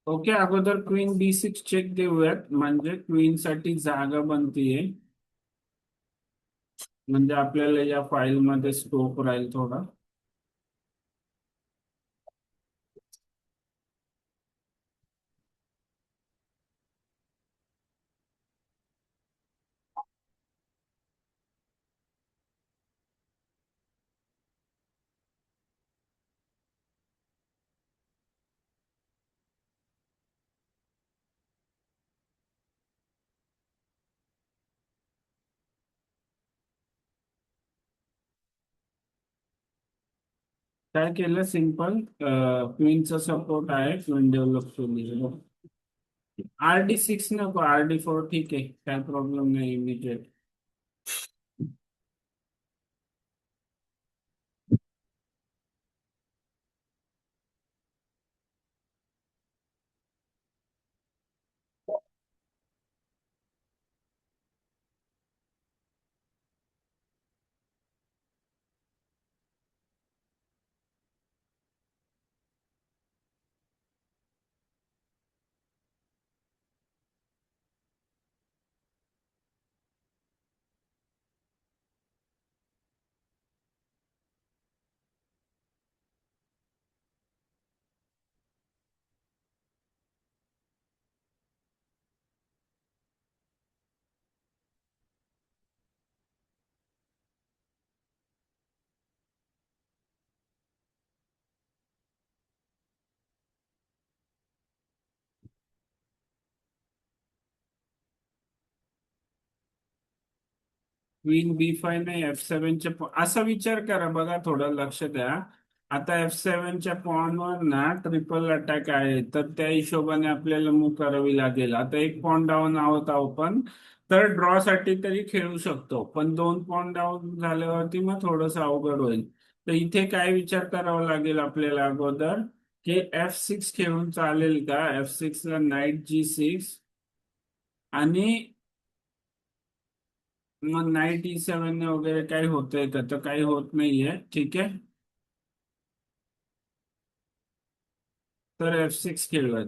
ओके, अगोदर क्वीन B6 चेक देऊयात, म्हणजे क्वीन साठी जागा बनतीये, म्हणजे आपल्याला या फाईल मध्ये स्कोप राहील थोडा. काय केलं सिंपल, क्वीनचा सपोर्ट आहे, क्वीन डेव्हलप केली. RD6 नको, RD4 ठीक आहे, काय प्रॉब्लेम नाही इमिजिएट. क्वीन B5 नाही, F7च्या असा विचार करा, बघा थोडं लक्ष द्या. आता F7च्या पॉनवर ना ट्रिपल अटॅक आहे, तर त्या हिशोबाने आपल्याला मूव्ह करावी लागेल. आता एक पॉन डाऊन आहोत आपण, तर ड्रॉ साठी तरी खेळू शकतो, पण दोन पॉन डाऊन झाल्यावरती मग थोडंसं अवघड होईल. तर इथे काय विचार करावा लागेल आपल्याला अगोदर, की F6 खेळून चालेल का? F6 ला नाईट G6 आणि मग नाईट E7 वगैरे काही होतंय का? तर काही होत नाहीये, ठीक आहे. तर F6 खेळूयात.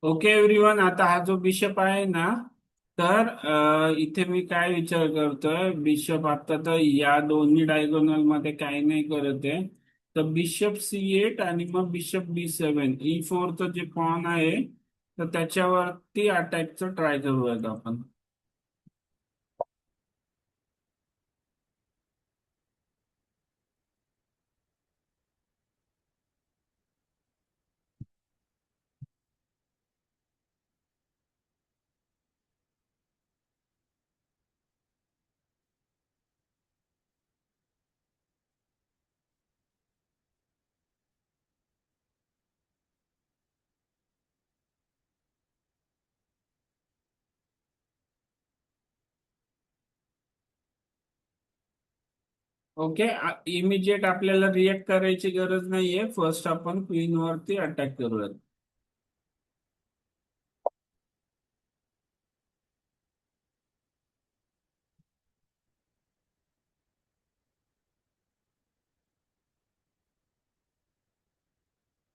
ओके एव्हरीवन, आता हा जो बिशप आहे ना, तर इथे मी काय विचार करतोय, बिशप आता तर या दोन्ही डायगोनल मध्ये काही नाही करत आहे. तर बिशप C8 आणि मग बिशप B7, E4चं जे पॉन आहे तर त्याच्यावरती अटॅकचं ट्राय करूयात आपण. ओके, इमिजिएट आपल्याला रिएक्ट करायची गरज नाहीये. फर्स्ट आपण क्वीन वरती अटॅक करूयात.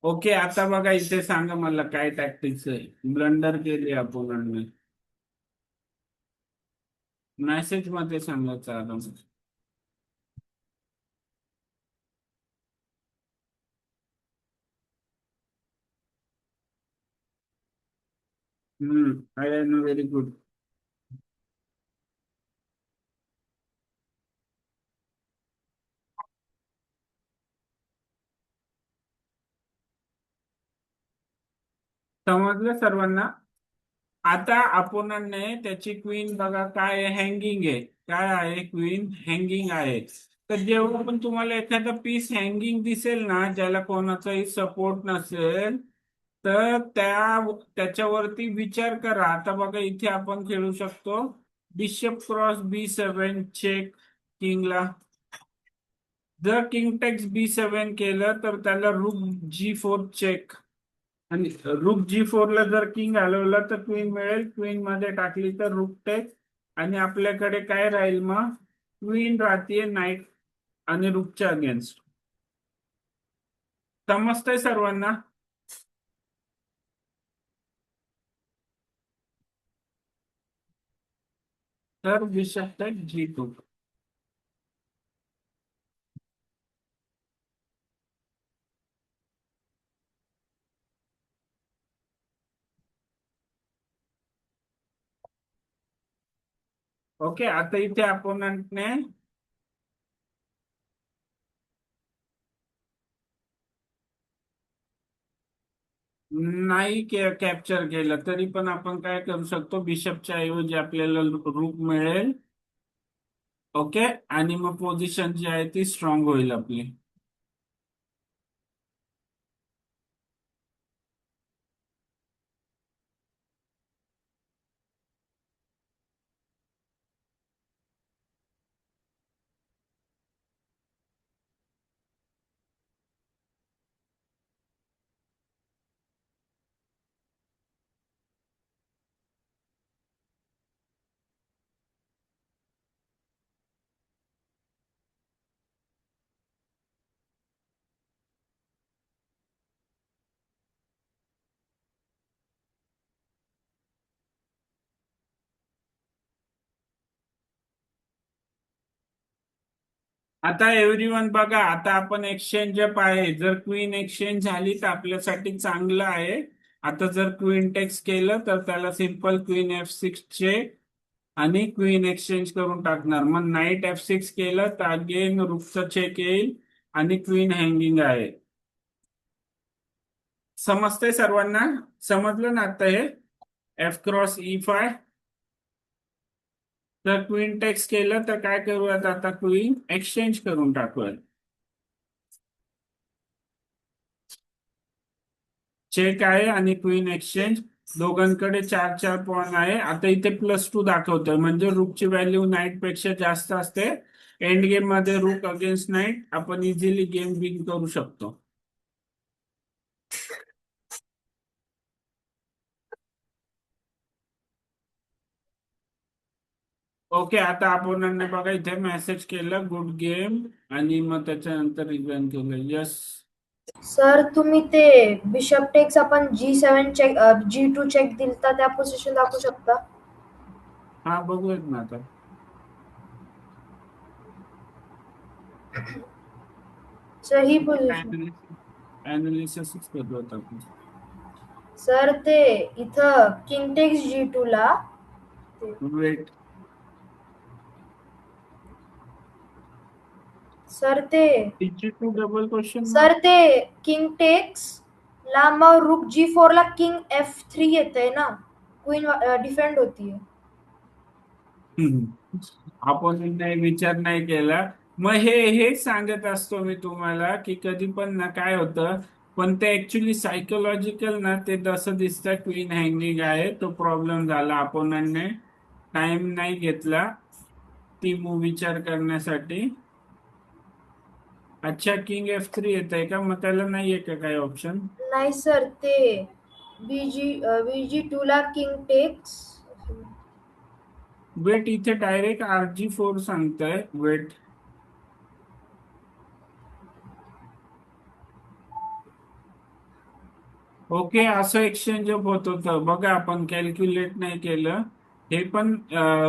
ओके, आता बघा इथे सांगा मला काय टॅक्टिक्स आहे. ब्लंडर केली आपण. मेसेज मध्ये सांगायचं आता. I know very good. समजलं सर्वांना? आता अपोनंटने त्याची क्वीन बघा काय हँगिंग आहे. काय आहे? क्वीन हँगिंग आहे. तर जेव्हा पण तुम्हाला एखादा पीस हँगिंग दिसेल ना, ज्याला कोणाचाही सपोर्ट नसेल, तर त्याच्यावरती विचार करा. आता बघा इथे आपण खेळू शकतो बिशप क्रॉस B7 चेक किंगला. जर किंग टेक्स B7 केलं तर त्याला रूक G4 चेक, आणि रूक G4 ला जर किंग हलवलं तर क्वीन मिळेल. क्वीन मध्ये टाकली तर रूक टेक, आणि आपल्याकडे काय राहील मग? क्वीन राहते नाईट आणि रूकच्या अगेन्स्ट. समजतंय सर्वांना? तर बिशप टेक G2. ओके, आता इथे अपोनंटने नाही कॅप्चर केलं तरी पण आपण काय करू शकतो, बिशपच्या ऐवजी आपल्याला रूक मिळेल. ओके, आणि मग पोझिशन जी आहे ती स्ट्रॉंग होईल आपली. आता एव्हरीवन बघा, आता आपण एक्सचेंज अप आहे. जर क्वीन एक्सचेंज झाली तर आपल्यासाठी चांगलं आहे. आता जर क्वीन टेक्स केलं तर त्याला सिंपल क्वीन F6 चेक आणि क्वीन एक्सचेंज करून टाकणार. मग नाईट F6 केलं तर अगेन रूकचं चेक येईल आणि क्वीन हँगिंग आहे. समजतंय सर्वांना? समजलं ना आता हे? F cross E5. जर क्वीन टेक्स केलं तर काय करूयात, आता क्वीन एक्सचेंज करून टाकूयात. चेक आहे आणि क्वीन एक्सचेंज. दोघांकडे 4-4 पॉईंट आहे. आता इथे +2 दाखवतोय, म्हणजे रूकची व्हॅल्यू नाईट पेक्षा जास्त असते. एंड गेम मध्ये रूक अगेन्स्ट नाईट आपण इझिली गेम विन करू शकतो. ओके, आता आपण बघा इथे मेसेज केलं गुड गेम, आणि मग त्याच्यानंतर रिझाईन केलं. यस. सर तुम्ही ते बिशप टेक्स आपण G7 चेक G2 चेक दिलता त्या पोझिशन दाखवू शकता? हा बघूयात ना आता. सर ही पोझिशन. अनालिसिसच करतो आता आपण. सर ते इथं किंग टेक्स G2 ला वेट. सर ते G2 डबल क्वेश्चन सर ते किंग टेक्स ला मग रूक G4 ला किंग F3 येतंय ना, क्वीन डिफेंड होतीये. आपण नाही विचार नाही केला. मग हेच सांगत असतो मी तुम्हाला की कधी पण ना काय होतं, पण ते ऍक्च्युली सायकोलॉजिकल ना ते जसं दिसतं क्वीन हँगिंग आहे तो प्रॉब्लेम झाला. अपोनंटने टाइम नाही घेतला ती मूव विचार करण्यासाठी. अच्छा किंग F3 येत आहे का, मग त्याला नाहीये का काही ऑप्शन? नाही सर ते VG2 ला किंग टेक्स. वेट इथे डायरेक्ट RG4 सांगताय. वेट. ओके असं एक्सचेंज होत होतं बघा, आपण कॅल्क्युलेट नाही केलं हे, पण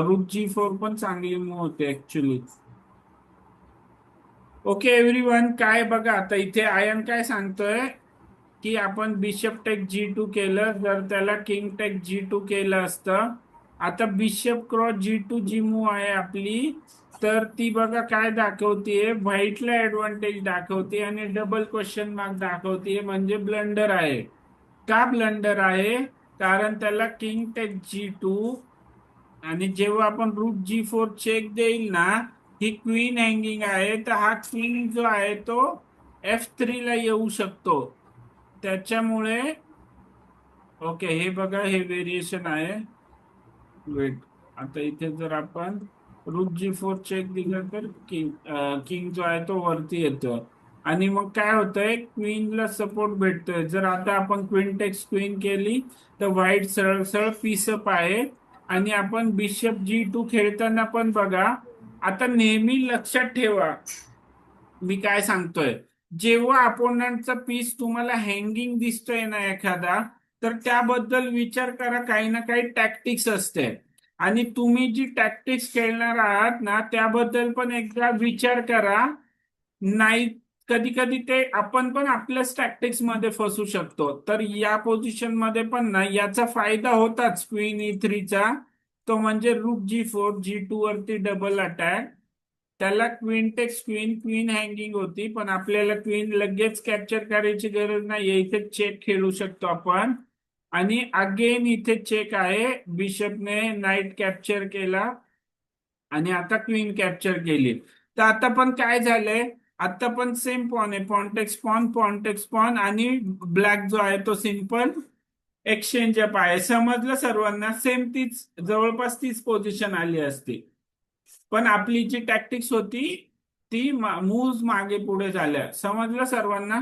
रूट G4 पण चांगली मूव होते ऍक्च्युली. ओके एव्हरीवन, काय बघा आता इथे आयन काय सांगतोय की आपण बिशप टेक G2 केलं, जर त्याला किंग टेक G2 केलं असतं. आता बिशप क्रॉस G2 जी मूव आहे आपली, तर ती बघा काय दाखवतीये, व्हाईटला ऍडव्हान्टेज दाखवते आणि डबल क्वेश्चन मार्क दाखवतीये, म्हणजे ब्लंडर आहे. का ब्लंडर आहे? कारण त्याला किंग टेक G2 आणि जेव्हा आपण रूट G4 चेक देईल ना, ही क्वीन हँगिंग आहे, तर हा क्वीन जो आहे तो F3 ला येऊ शकतो. त्याच्यामुळे ओके हे बघा हे व्हेरिएशन आहे. वेट. आता इथे जर आपण रूट G4 चेक दिलं तर किंग जो आहे तो वरती येतो आणि मग काय होतंय, क्वीनला सपोर्ट भेटतोय. जर आता आपण क्वीन टेक्स क्वीन केली तर व्हाईट सरळ सरळ पीसअप आहे. आणि आपण बिशप G2 खेळताना पण बघा, आता नेहमी लक्षात ठेवा मी काय सांगतोय. जेव्हा अपोनंटचा पीस तुम्हाला हँगिंग दिसतोय ना एखादा, तर त्याबद्दल विचार करा, काही ना काही टॅक्टिक्स असते. आणि तुम्ही जी टॅक्टिक्स खेळणार आहात ना त्याबद्दल पण एकदा विचार करा. नाही, कधी कधी ते आपण पण आपल्याच टॅक्टिक्स मध्ये फसू शकतो. तर या पोझिशन मध्ये पण ना याचा फायदा होताच क्वीन E3चा, तो म्हणजे रूक G4 G2 वरती डबल अटॅक. त्याला queen takes queen queen hanging होती, पण आपल्याला क्वीन लगेच कॅप्चर करायची गरज नाही, इथे चेक खेळू शकतो आपण. आणि अगेन इथे चेक आहे, बिशपने नाईट कॅप्चर केला आणि आता क्वीन कॅप्चर केली. तर आता पण काय झालंय, आता पण सेम पॉन आहे, पॉन्टेक्स पॉन पॉन्टेक्स पॉन, आणि ब्लॅक जो आहे तो सिंपल एक्सचेंज अप आहे. समजलं सर्वांना? सेम तीच जवळपास तीच पोझिशन आली असती, पण आपली जी टॅक्टिक्स होती ती मूव्ह मागे पुढे झाल्या. समजलं सर्वांना?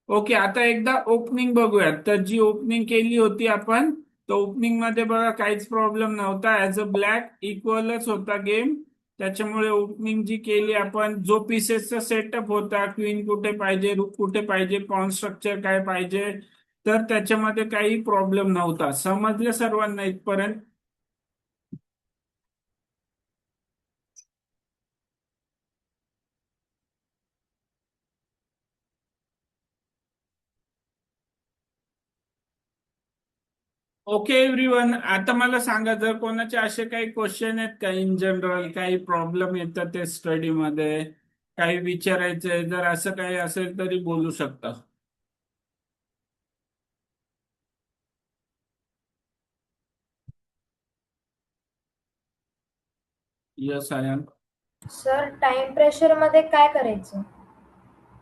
ओके आता एकदा ओपनिंग बघूयात. तर जी ओपनिंग केली होती आपण, तर ओपनिंग मध्ये बघा काहीच प्रॉब्लेम नव्हता, ऍज अ ब्लॅक इक्वलच होता गेम. त्याच्यामुळे ओपनिंग जी केली आपण, जो पीसेसचा सेटअप होता, क्वीन कुठे पाहिजे, रूक कुठे पाहिजे, पॉन स्ट्रक्चर काय पाहिजे, तर त्याच्यामध्ये काही प्रॉब्लेम नव्हता. समजलं सर्वांना इथपर्यंत? ओके एव्हरीवन, आता मला सांगा, जर कोणाचे असे काही क्वेश्चन आहेत का, इन जनरल काही प्रॉब्लेम येतात ते स्टडीमध्ये, काही विचारायचंय, जर असं काही असेल तरी बोलू शकता. Yes ion. Sir time pressure मध्ये काय करायचं?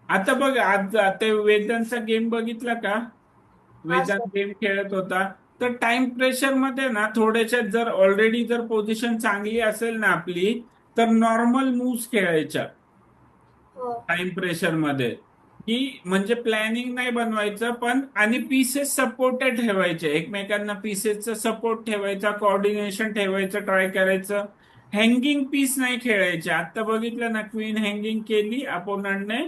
आता बघ, आज ते वेदांचा गेम बघितला का? हा वेदांत सर. गेम खेळत होता. तर टाइम प्रेशर मध्ये ना थोड्याशा, जर ऑलरेडी जर पोझिशन चांगली असेल ना आपली, तर नॉर्मल मूव्स खेळायच्या हो. टाइम प्रेशर मध्ये. की म्हणजे प्लॅनिंग नाही बनवायचं, पण आणि पीसेस सपोर्टेड ठेवायचे एकमेकांना, पीसेसचा सपोर्ट ठेवायचा, कोऑर्डिनेशन ठेवायचं, ट्राय करायचं. हँगिंग पीस नाही खेळायचे. आता बघितलं ना, क्वीन हँगिंग केली अपोनंटने,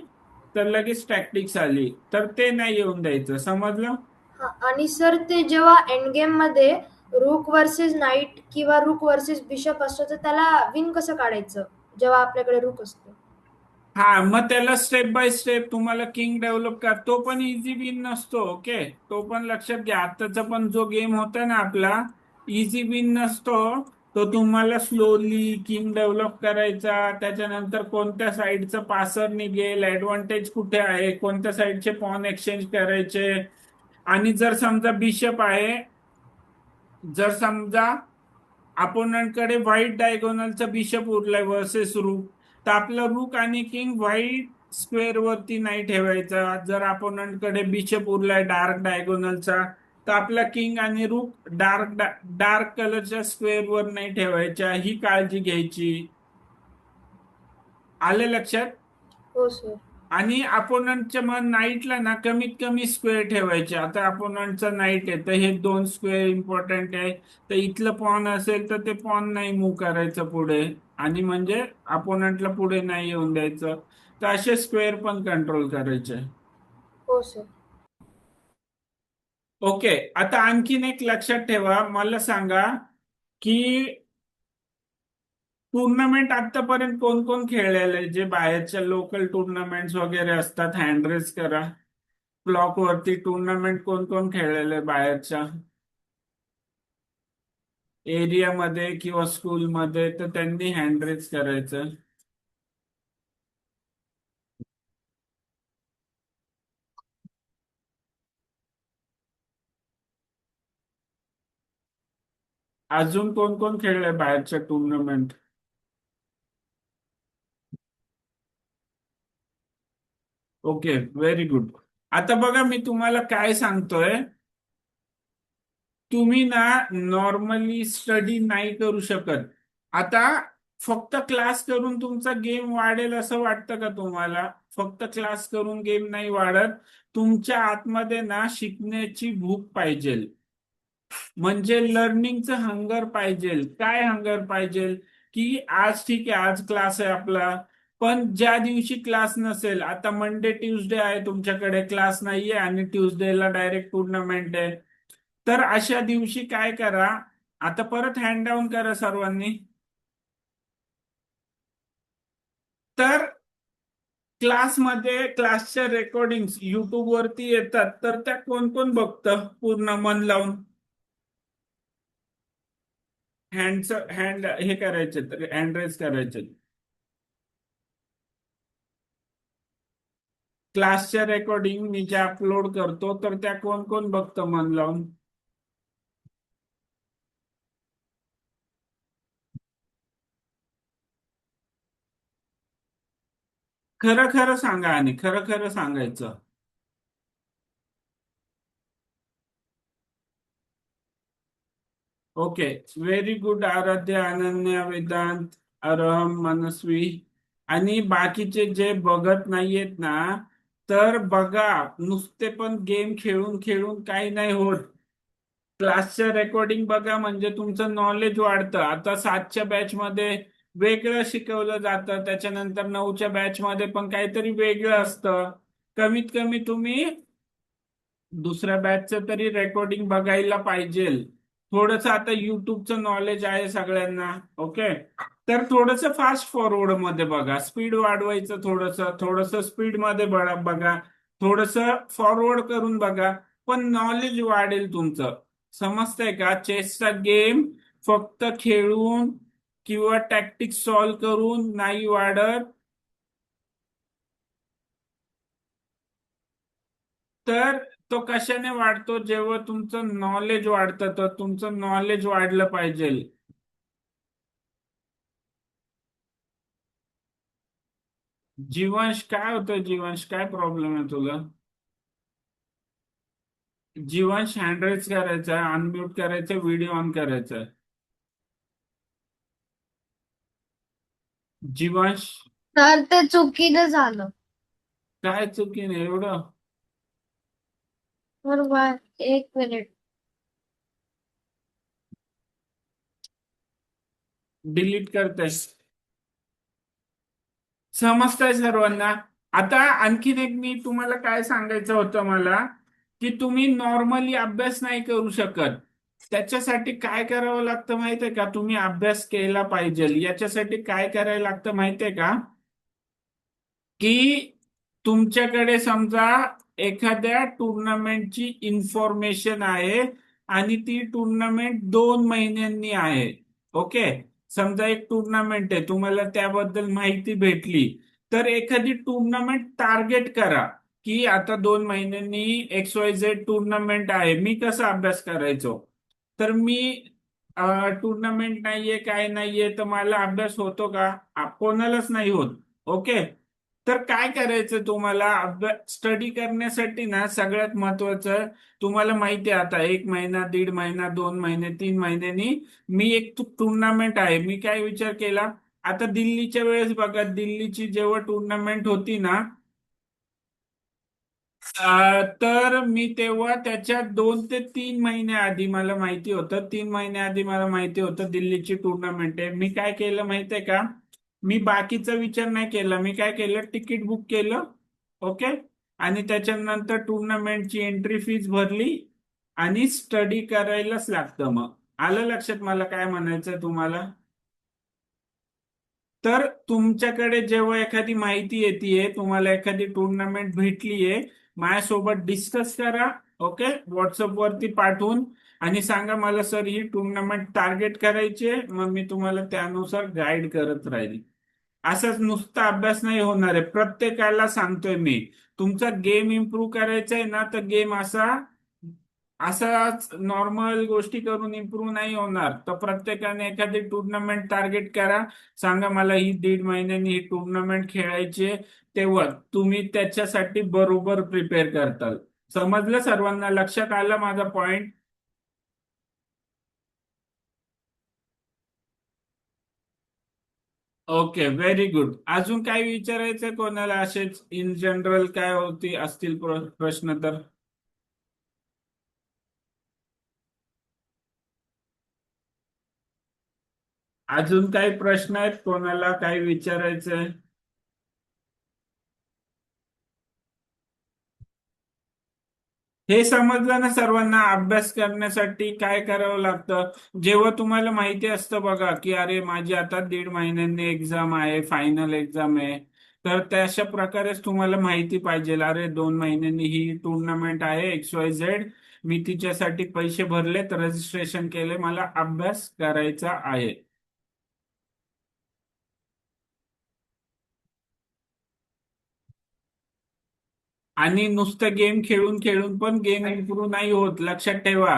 तर लगेच टॅक्टिक्स आली, तर ते नाही येऊन द्यायचं. समजलं? हा, आणि सर ते जेव्हा एंड गेम मध्ये रूक वर्सेस नाईट किंवा रूक वर्सेस बिशप असतो तर त्याला विन कसं काढायचं जेव्हा आपल्याकडे रूक असतो? हा, मग त्याला स्टेप बाय स्टेप तुम्हाला किंग डेव्हलप कर. तो पण इझी विन नसतो. ओके, तो पण लक्षात घ्या. आताचा पण जो गेम होता ना आपला, इझी विन नसतो. तो तुम्हाला स्लोली किंग डेव्हलप करायचा, त्याच्यानंतर कोणत्या साईडचं पासर निघेल, ऍडव्हान्टेज कुठे आहे, कोणत्या साईडचे पॉन एक्सचेंज करायचे. आणि जर समजा बिशप आहे, जर समजा अपोनंटकडे व्हाईट डायगोनलचा बिशप उरलाय वर्सेस रूक, तर आपला रूक आणि किंग व्हाईट स्क्वेअर वरती नाही ठेवायचा. जर अपोनंटकडे बिशप उरलाय डार्क डायगोनलचा, तर आपला किंग आणि रूक डार्क कलरच्या स्क्वेअर वर नाही ठेवायच्या. ही काळजी घ्यायची. आलं लक्षात? हो सर. आणि अपोनंटच्या मग नाईटला ना कमीत कमी स्क्वेअर ठेवायचे. आता अपोनंटचा नाईट आहे तर हे 2 स्क्वेअर इम्पॉर्टंट आहे. तर इथलं पॉन असेल तर ते पॉन नाही मूव्ह करायचं पुढे, आणि म्हणजे अपोनंटला पुढे नाही येऊन द्यायचं. तर असे स्क्वेअर पण कंट्रोल करायचे. हो सर. ओके, आता आणखीन एक लक्षात ठेवा. मला सांगा की टुर्नामेंट आतापर्यंत कोण कोण खेळलेलं आहे? जे बाहेरच्या लोकल टुर्नामेंट्स वगैरे असतात, हँड रेस करा. क्लॉक वरती टुर्नामेंट कोण कोण खेळलेले बाहेरच्या एरियामध्ये किंवा स्कूलमध्ये, तर त्यांनी हँड रेस करायचं. अजून कोण कोण खेळले बाहेरच्या टुर्नामेंट? Okay, very good. आता बघा मी तुम्हाला काय सांगतोय. तुम्ही ना नॉर्मली स्टडी नाही करू शकत. आता फक्त क्लास करून तुमचा गेम वाढेल असं वाटतं का तुम्हाला? फक्त क्लास करून गेम नाही वाढत. तुमच्या आतमध्ये ना शिकण्याची भूक पाहिजे. म्हणजे लर्निंगचं हंगर पाहिजे. काय हंगर पाहिजे? की आज ठीक आहे, आज क्लास आहे आपला, पण ज्या दिवशी क्लास नसेल, आता मंडे ट्युजडे आहे तुमच्याकडे क्लास नाहीये आणि ट्युजडेला डायरेक्ट टुर्नामेंट आहे, तर अशा दिवशी काय करा. आता परत हँड डाऊन करा सर्वांनी. तर क्लासमध्ये क्लासच्या रेकॉर्डिंग्स युट्यूब वरती येतात, तर त्या कोण कोण बघतं पूर्ण मन लावून? हँड हे करायचे, हँड रेस करायचे. क्लासच्या रेकॉर्डिंग मी ज्या अपलोड करतो, तर त्या कोण कोण बघतं मन लावून? खरं खरं सांगा, आणि खरं खरं सांगायचं. Okay, very good. आराध्य, अनन्या, वेदांत, अरहम, मनस्वी आणि बाकीचे जे बघत नाहीयेत ना, तर बघा. नुसते पण गेम खेळून खेळून काही नाही होत. क्लासच्या रेकॉर्डिंग बघा, म्हणजे तुमचं नॉलेज वाढतं. आता 7च्या बॅच मध्ये वेगळं शिकवलं जातं, त्याच्यानंतर 9च्या बॅच मध्ये पण काहीतरी वेगळं असतं. कमीत कमी तुम्ही दुसऱ्या बॅचचं तरी रेकॉर्डिंग बघायला पाहिजे. थोडस आता युट्यूबचं नॉलेज आहे सगळ्यांना. ओके, तर थोडस फास्ट फॉरवर्ड मध्ये बघा. स्पीड वाढवायचं, थोडस थोडस स्पीड मध्ये बघा. थोडस फॉरवर्ड करून बघा. पण नॉलेज वाढेल तुमचं. समजतंय का? चेसचा गेम फक्त खेळून किंवा टॅक्टिक्स सॉल्व्ह करून नाही वाढत. तर तो कशाने वाढतो? जेव्हा तुमचं नॉलेज वाढतं, तर तुमचं नॉलेज वाढलं पाहिजे. जीवांश, काय होतं जीवांश? काय प्रॉब्लेम आहे तुला? जीवांश, हँड रेस करायचा, अनम्यूट करायचं, व्हिडिओ ऑन करायचा. जीवांश, तर ते चुकीचं झालं. काय चुकीने एवढं? बरोबर, एक मिनिट. डिलीट करताय? समजतंय सर्वांना? आता आणखीन एक मी तुम्हाला काय सांगायचं होतं मला, की तुम्ही नॉर्मली अभ्यास नाही करू शकत. त्याच्यासाठी काय करावं लागतं माहितीये का? तुम्ही अभ्यास केला पाहिजे. याच्यासाठी काय करायला लागतं माहितीये का? की तुमच्याकडे समजा एखाद्या टुर्नामेंटची इन्फॉर्मेशन आहे आणि ती टुर्नामेंट 2 महिन्यांनी आहे. ओके. समजा एक टुर्नामेंट आहे, तुम्हाला त्याबद्दल माहिती भेटली, तर एखादी टुर्नामेंट टार्गेट करा की आता 2 महिन्यांनी XYZ टुर्नामेंट आहे. मी कसा अभ्यास करायचो? तर मी टुर्नामेंट नाहीये, काय नाहीये, तर मला अभ्यास होतो का? कोणालाच नाही होत. ओके. तर काय करायचं तुम्हाला? अभ्यास स्टडी करण्यासाठी ना सगळ्यात महत्वाचं, तुम्हाला माहिती आहे आता 1 महिना, 1.5 महिना, 2 महिने, 3 महिन्यांनी मी एक टुर्नामेंट आहे. मी काय विचार केला, आता दिल्लीच्या वेळेस बघा, दिल्लीची जेव्हा टुर्नामेंट होती ना, तर मी तेव्हा त्याच्या 2 ते 3 महिने आधी मला माहिती होतं, 3 महिने आधी मला माहिती होतं दिल्लीची टुर्नामेंट आहे. मी काय केलं माहितीये का? मी बाकीचा विचार नाही केला. मी काय केलं, तिकीट बुक केलं. ओके. आणि त्याच्यानंतर टुर्नामेंटची एंट्री फीस भरली आणि स्टडी करायलाच लागतं. मग आलं लक्षात मला काय म्हणायचंय तुम्हाला? तर तुमच्याकडे जेव्हा एखादी माहिती येते, तुम्हाला एखादी टुर्नामेंट भेटलीये, माझ्यासोबत डिस्कस करा. ओके. व्हॉट्सअप वरती पाठवून आणि सांगा मला सर ही टुर्नामेंट टार्गेट करायची आहे, मग मी तुम्हाला त्यानुसार गाईड करत राहील. असाच नुसता अभ्यास नाही होणार आहे. प्रत्येकाला सांगतोय मी, तुमचा गेम इम्प्रूव्ह करायचा आहे ना, तर गेम असाच नॉर्मल गोष्टी करून इम्प्रूव्ह नाही होणार. तर प्रत्येकाने एखादी टुर्नामेंट टार्गेट करा. सांगा मला ही 1.5 महिन्यांनी ही टुर्नामेंट खेळायची आहे, तेव्हा तुम्ही त्याच्यासाठी बरोबर प्रिपेअर करताल. समजलं सर्वांना? लक्षात आलं माझा पॉइंट? Okay, very good. अजून काय विचारायचं कोणाला? असेच इन जनरल काय होती असतील प्रश्न तर? अजून काही प्रश्न आहेत कोणाला? काय विचारायचंय? हे समजलं ना सर्वांना? अभ्यास करण्यासाठी काय करावं लागतं? जेव्हा तुम्हाला माहिती असतं बघा, की अरे माझी आता 1.5 महिन्यांनी एक्झाम आहे, फायनल एक्झाम आहे, तर तशा प्रकारेच तुम्हाला माहिती पाहिजे, अरे 2 महिन्यांनी ही टुर्नामेंट आहे XYZ, मी तिच्यासाठी पैसे भरलेत, रजिस्ट्रेशन केले, मला अभ्यास करायचा आहे. आणि नुसतं गेम खेळून खेळून पण गेम इम्प्रूव्ह नाही होत. लक्षात ठेवा,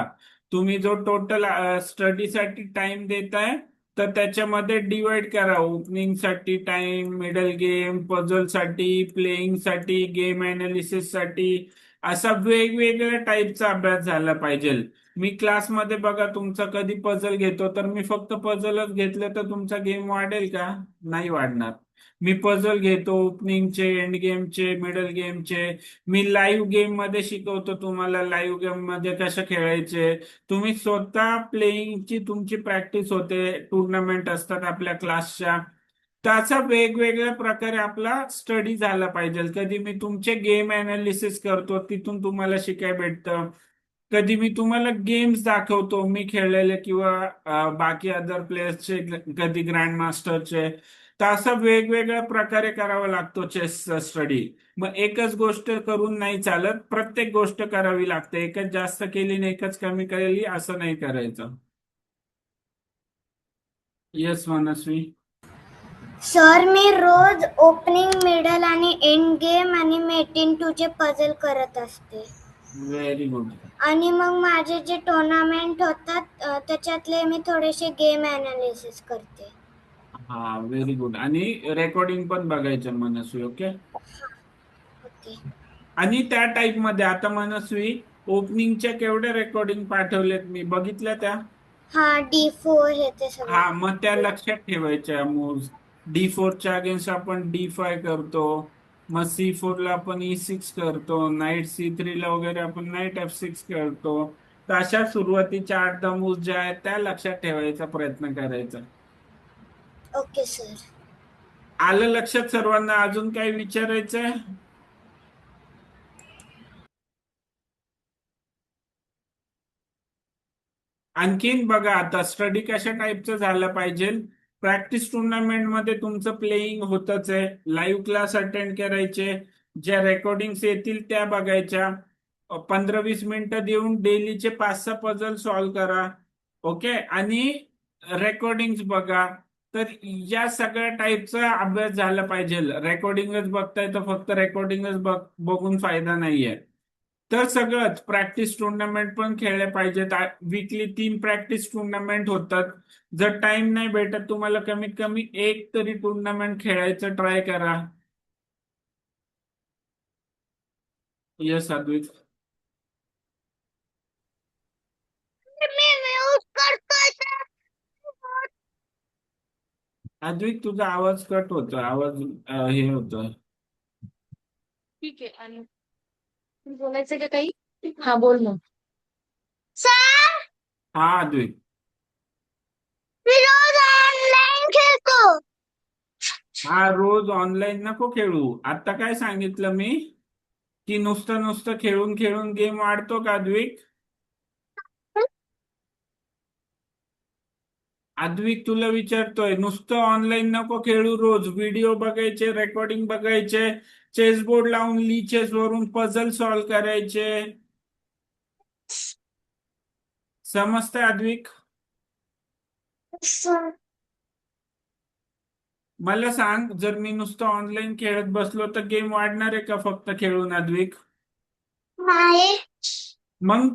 तुम्ही जो टोटल स्टडीसाठी टाइम देताय, तर त्याच्यामध्ये डिवाइड करा. ओपनिंग साठी टाइम, मिडल गेम, पझल साठी, प्लेइंग साठी, गेम अनालिसिस साठी, असा वेगवेगळ्या टाईपचा अभ्यास झाला पाहिजे. मी क्लासमध्ये बघा तुमचा कधी पझल घेतो, तर मी फक्त पझलच घेतलं तर तुमचा गेम वाढेल का? नाही वाढणार. मी पझल घेतो ओपनिंगचे, एंड गेमचे, मिडल गेमचे. मी लाईव्ह गेम मध्ये शिकवतो तुम्हाला, लाईव्ह गेम मध्ये कसं खेळायचे. तुम्ही स्वतः प्लेइंगची तुमची प्रॅक्टिस होते, टुर्नामेंट असतात आपल्या क्लासच्या. त्याचा वेगवेगळ्या प्रकारे आपला स्टडी झाला पाहिजे. कधी मी तुमचे गेम अनालिसिस करतो, तिथून तुम्हाला शिकाय भेटतं. कधी मी तुम्हाला गेम्स दाखवतो मी खेळलेले, किंवा बाकी अदर प्लेयर्सचे, कधी ग्रँड मास्टरचे. तर असं वेगवेगळ्या प्रकारे करावा लागतो चेसचा स्टडी. मग एकच गोष्ट करून नाही चालत, प्रत्येक गोष्ट करावी लागते. एकच जास्त केली आणि एकच कमी केली असं नाही करायचं. येस मनस्वी. सर मी रोज ओपनिंग, मिडल आणि एंड गेम आणि मेट टू चे पझल करत असते. Very good. आणि मग माझे जे टुर्नामेंट होतात त्याच्यातले मी थोडेसे गेम अनालिसिस करते. हा, व्हेरी गुड. आणि रेकॉर्डिंग पण बघायचं मनस्वी. ओके. ओके. आणि त्या टाईप मध्ये आता मनस्वी, ओपनिंगच्या केवढ्या रेकॉर्डिंग पाठवल्यात मी बघितल्या त्या. हा D4 हे ते हा, सगळं. मग त्या लक्षात ठेवायच्या मूव्स. D4च्या अगेन्स्ट आपण D5 करतो, मग C4 ला आपण E6 करतो, नाईट C3 ला वगैरे आपण नाईट F6 करतो. तर अशा सुरुवातीच्या 8-10 मूव्स ज्या आहेत त्या लक्षात ठेवायचा प्रयत्न करायचा. Okay sir. आलं लक्षात सर्वांना? अजून काही विचारायचंय? आणखीन बघा, आता स्टडी कशा टाईपचं झालं पाहिजे. प्रॅक्टिस टुर्नामेंट मध्ये तुमचं प्लेइंग होतच आहे. लाईव्ह क्लास अटेंड करायचे, ज्या रेकॉर्डिंग्स येतील त्या बघायच्या. 15-20 मिनिटं देऊन डेलीचे 5-6 पझल सॉल्व्ह करा. ओके, आणि रेकॉर्डिंग्स बघा. तर या सगळ्या टाईपचा अभ्यास झाला पाहिजे. रेकॉर्डिंगच बघताय तर फक्त रेकॉर्डिंगच बघून फायदा नाहीये. तर सगळंच प्रॅक्टिस टुर्नामेंट पण खेळले पाहिजेत. वीकली 3 प्रॅक्टिस टुर्नामेंट होतात. जर टाइम नाही भेटत तुम्हाला, कमीत कमी एक तरी टुर्नामेंट खेळायचं ट्राय करा. यस अद्विक. अद्विक तुझा आवाज कट होतो, आवाज हे होतं. ठीक आहे. आणि बोलायचं का काही? हा बोल मग. हा अद्विक. हा, रोज ऑनलाईन नको खेळू. आता काय सांगितलं मी, की नुसतं नुसतं खेळून खेळून गेम वाढतो का अद्विक? अद्विक तुला विचारतोय, नुसतं ऑनलाईन नको खेळू. रोज व्हिडिओ बघायचे, रेकॉर्डिंग बघायचे, चेस बोर्ड लावून चेस वरून पझल सॉल्व्ह करायचे. समजतंय अद्विक? मला सांग, जर मी नुसतं ऑनलाईन खेळत बसलो तर गेम वाढणार आहे का फक्त खेळून अद्विक? मग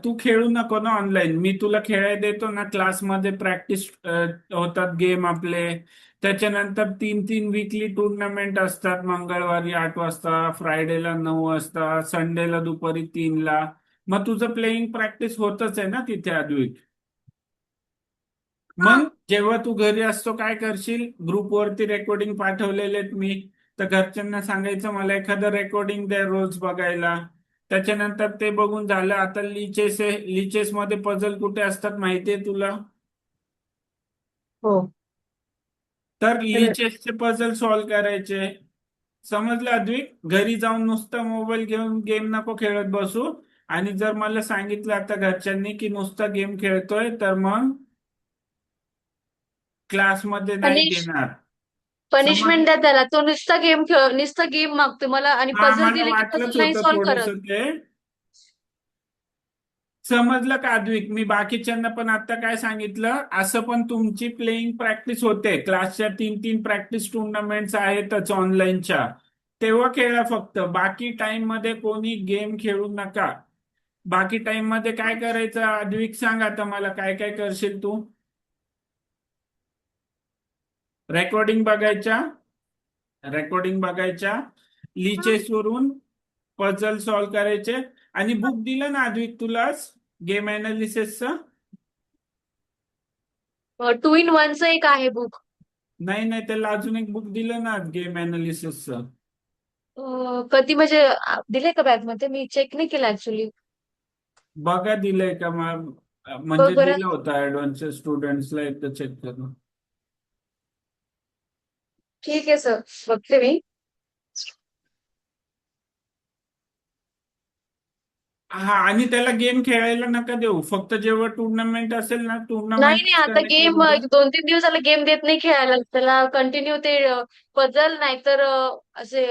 तू खेळू नको ना ऑनलाईन. मी तुला खेळायला देतो ना, क्लासमध्ये प्रॅक्टिस होतात गेम आपले. त्याच्यानंतर 3-3 वीकली टुर्नामेंट असतात. मंगळवारी 8 वाजता, फ्रायडेला 9 वाजता, संडेला दुपारी 3 ला. मग तुझं प्लेइंग प्रॅक्टिस होतच आहे ना तिथे अद्विक. मग जेव्हा तू घरी असतो काय करशील, ग्रुपवरती रेकॉर्डिंग पाठवलेले आहेत मी, तर घरच्यांना सांगायचं मला एखादं रेकॉर्डिंग द्या रोज बघायला. त्याच्यानंतर ते बघून झालं. आता लिचेस आहे, लिचेस मध्ये पझल कुठे असतात माहितीये तुला? हो. तर लिचेसचे पझल सॉल्व्ह करायचे. समजलं अद्विक? घरी जाऊन नुसतं मोबाईल घेऊन गेम नको खेळत बसू. आणि जर मला सांगितलं आता घरच्यांनी की नुसता गेम खेळतोय, तर मग क्लासमध्ये नाही पनिश घेणार. पनिशमेंट समज. द्या त्याला. तो नुसता गेम खेळ, नुसता गेम मागतो मला आणि हा, पझल मला दिले की वाटलंच पझल नाही होतं सॉल्व्ह थोडस करत. ते. समजलं का अद्विक? मी बाकीच्यांना पण आता काय सांगितलं, असं पण तुमची प्लेइंग प्रॅक्टिस होते. क्लासच्या 3-3 प्रॅक्टिस टुर्नामेंट्स आहेतच ऑनलाईनच्या. तेव्हा खेळा फक्त. बाकी टाइम मध्ये कोणी गेम खेळू नका. बाकी टाइम मध्ये काय करायचं अद्विक सांग आता मला, काय काय करशील तू? रेकॉर्डिंग बघायच्या, रेकॉर्डिंग बघायच्या, लिचेस वरून पझल सॉल्व्ह करायचे. आणि बुक दिलं ना अद्विक तुलाच, गेम अनालिसिसचं? 2 in 1चं एक आहे बुक. नाही नाही, त्याला अजून एक बुक दिलं ना गेम अनालिसिसचं. कधी म्हणजे दिले का बॅग मध्ये? मी चेक नाही केलं ऍक्च्युली. बघा दिलंय का मग? बघ म्हणजे बरं. दिलं होतं ऍडव्हान्सच्या स्टुडंट्सला, एकदा चेक करून. ठीक आहे सर, बघते मी. हा, आणि त्याला गेम खेळायला नका देऊ. फक्त जेव्हा टुर्नामेंट असेल ना, नाही नाही, टुर्नामेंट आता कनेक्ट गेम करून दे. 2-3 दिवस झाला गेम देत नाही खेळायला त्याला. कंटिन्यू ते पझल नाहीतर असे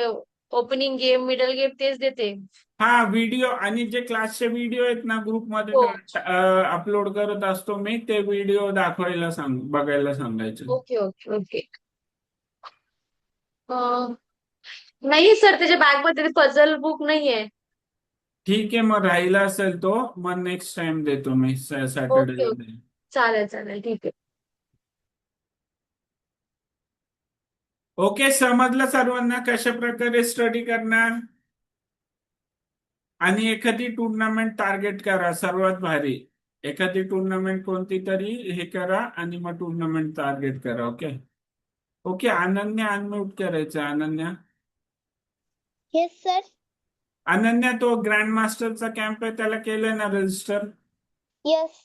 ओपनिंग गेम, मिडल गेम तेच देते. हा, व्हिडिओ आणि जे क्लासचे व्हिडिओ आहेत ना हो. ग्रुपमध्ये अपलोड करत असतो मी, ते व्हिडिओ दाखवायला सांग, बघायला सांगायचं. Okay okay okay. नाही सर, त्याच्या बॅग मध्ये पझल बुक नाहीये. ठीक आहे, मग राहिला असेल तो, मग नेक्स्ट टाइम देतो मी ओके सॅटर्डेला ओके. दे. चालेल चालेल, ठीक आहे. ओके, समजलं सर्वांना कशा प्रकारे स्टडी करणार? आणि एखादी टुर्नामेंट टार्गेट करा सर्वात भारी. एखादी टुर्नामेंट कोणती तरी हे करा आणि मग टुर्नामेंट टार्गेट करा. ओके. ओके, अनन्या अनम्यूट करायचं. अनन्या. Yes sir. अनन्या, तो ग्रँड मास्टरचा कॅम्प आहे त्याला केलंय ना रजिस्टर? यस.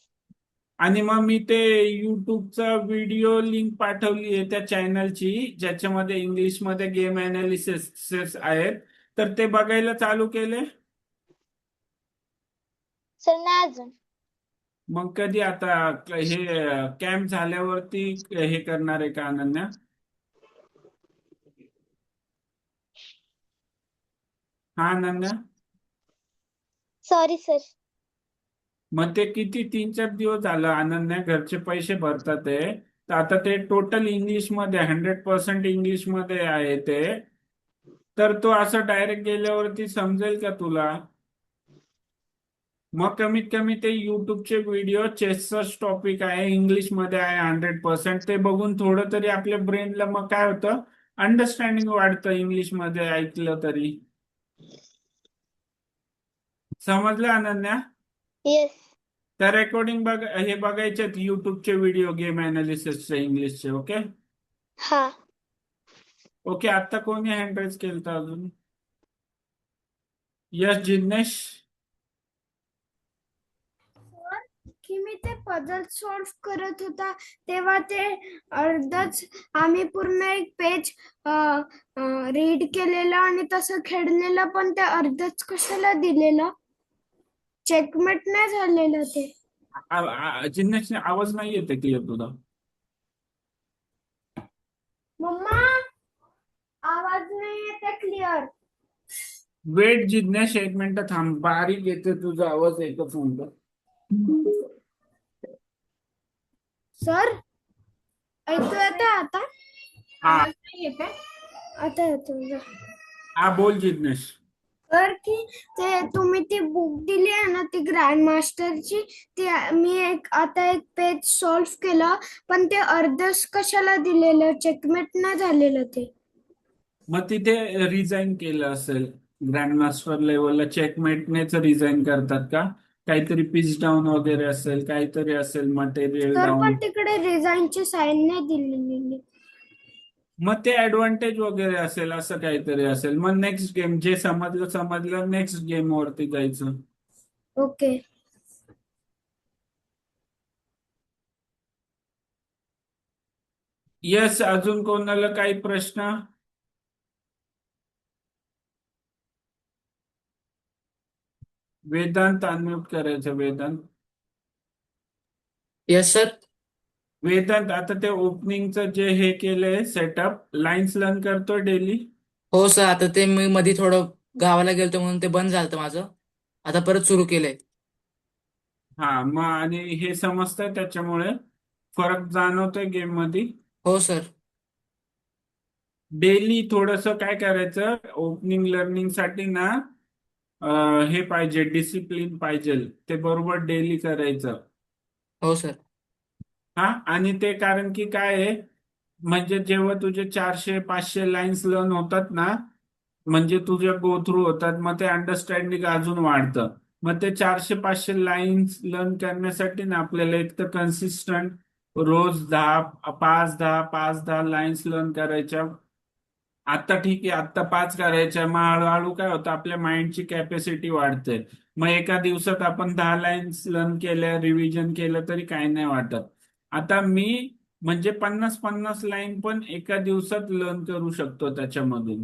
आणि मग मी ते युट्यूबचा व्हिडिओ लिंक पाठवली आहे त्या चॅनलची, ज्याच्यामध्ये इंग्लिशमध्ये गेम अनालिसिस आहेत, तर ते बघायला चालू केले. सर नाही अजून. मग कधी आता हे कॅम्प झाल्यावरती हे करणार आहे का अनन्या? हा अनन्या, सॉरी सर. मग ते किती 3-4 दिवस झालं अनन्या घरचे पैसे भरतात आहे, तर आता ते टोटल इंग्लिशमध्ये 100% इंग्लिशमध्ये आहे ते, तर तो असं डायरेक्ट गेल्यावरती समजेल का तुला? मग कमीत कमी ते युट्यूबचे व्हिडिओ, चेसचाच टॉपिक आहे, इंग्लिशमध्ये आहे 100%, ते बघून थोडं तरी आपल्या ब्रेनला मग काय होतं, अंडरस्टँडिंग वाढतं इंग्लिशमध्ये ऐकलं तरी. समजलं अनन्या? येस. त्या रेकॉर्डिंग हे बघायचे युट्यूबचे व्हिडिओ गेम अनालिसिसचे इंग्लिशचे. ओके हा. ओके. आता कोणी हँड रेज केलं अजून? यस जिग्नेश. की मी ते पझल सॉल्व करत होता तेव्हा ते अर्धच आम्ही पूर्ण एक पेज रीड केलेलं आणि तसं खेळलेलं, पण ते अर्धच कशाला दिलेलं? चेकमेट नाही झालेलं ते. जिग्नेश आवाज नाही येते क्लिअर तुझा. मम्मा आवाज नाही येते क्लिअर. वेट जिग्नेश, 1 मिनिट थांब, बारीक येते तुझा आवाज येतो फोनला. सर ऐकू येते आता? हा आवाज नाही येते आता येतो. हा बोल जिग्नेश. तर की ते तुम्ही ती बुक दिली आहे ना, ती ग्रँड मास्टरची, ती मी आता एक पेज सॉल्व केलं, पण ते अर्धच कशाला दिलेलं? चेकमेट नाही झालेलं ते. मग तिथे रिझाईन केलं असेल. ग्रँडमास्टर लेवलला चेकमेटनेच रिझाईन करतात का? काहीतरी पिच डाऊन वगैरे असेल, काहीतरी असेल मटेरियल तर डाऊन. पण तिकडे रिझाईनची साईन नाही दिलेली. मग ते ऍडव्हान्टेज वगैरे असेल, असं काहीतरी असेल. मग नेक्स्ट गेम, जे समजलं नेक्स्ट गेम वरती जायचं. ओके. यस, अजून कोणाला काही प्रश्न? वेदांत अनम्यूट करायचं. वेदांत. Yes sir. वेदांत, आता ते ओपनिंगचं जे हे केलंय सेटअप, लाईन्स लर्न करतोय डेली? हो सर, आता ते मी मध्ये थोडं गावाला गेलतो म्हणून ते बंद झालं माझं. आता परत सुरू केलंय. हा, मग आणि हे समजतंय, त्याच्यामुळे फरक जाणवतोय गेम मध्ये? हो सर. डेली थोडस काय करायचं, ओपनिंग लर्निंग साठी ना, हे पाहिजे, डिसिप्लिन पाहिजे, ते बरोबर डेली करायचं. हो सर. हा, आणि ते कारण की काय आहे, म्हणजे जेव्हा तुझे 400-500 लाईन्स लर्न होतात ना, म्हणजे तुझ्या गो थ्रू होतात, मग ते अंडरस्टँडिंग अजून वाढतं. मग ते 400-500 लाईन्स लर्न करण्यासाठी ना आपल्याला एक तर कन्सिस्टंट रोज 5-10 लाईन्स लर्न करायच्या. आता ठीक आहे, आता 5 करायच्या, मग हळूहळू काय होतं, आपल्या माइंडची कॅपॅसिटी वाढते. मग एका दिवसात आपण 10 लाईन्स लर्न केल्या, रिव्हिजन केलं तरी काही नाही वाटत. आता मी म्हणजे 50-50 लाईन पण एका दिवसात लर्न करू शकतो त्याच्यामधून.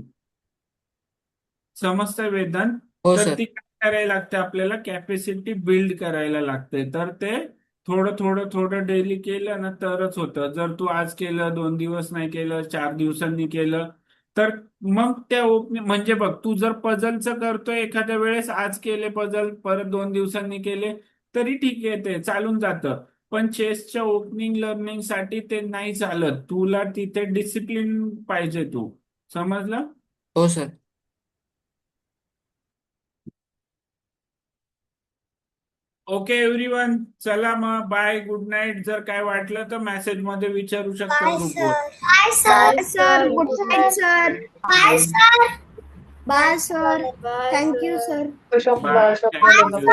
समजतंय वेदांत? हो तर सर. ती काय करायला लागते, आपल्याला कॅपॅसिटी बिल्ड करायला लागते. तर ते थोडं थोडं थोडं डेली केलं ना तरच होतं. जर तू आज केलं, 2 दिवस नाही केलं, 4 दिवसांनी केलं, तर मग त्या ओपनिंग म्हणजे बघ, तू जर पझलचं करतोय एखाद्या वेळेस, आज केले पझल, परत 2 दिवसांनी केले, तरी ठीक आहे, ते चालून जातं. पण चेसच्या ओपनिंग लर्निंग साठी ते नाही चालत. तुला तिथे डिसिप्लिन पाहिजे. तू समजलं? हो सर. ओके एव्हरीवन, चला मग बाय, गुड नाईट. जर काय वाटलं तर मेसेज मध्ये विचारू शकता ग्रुपवर. Bye sir. Sir good night sir. Bye sir. Bye sir. Bye thank you sir. Bye, thank you.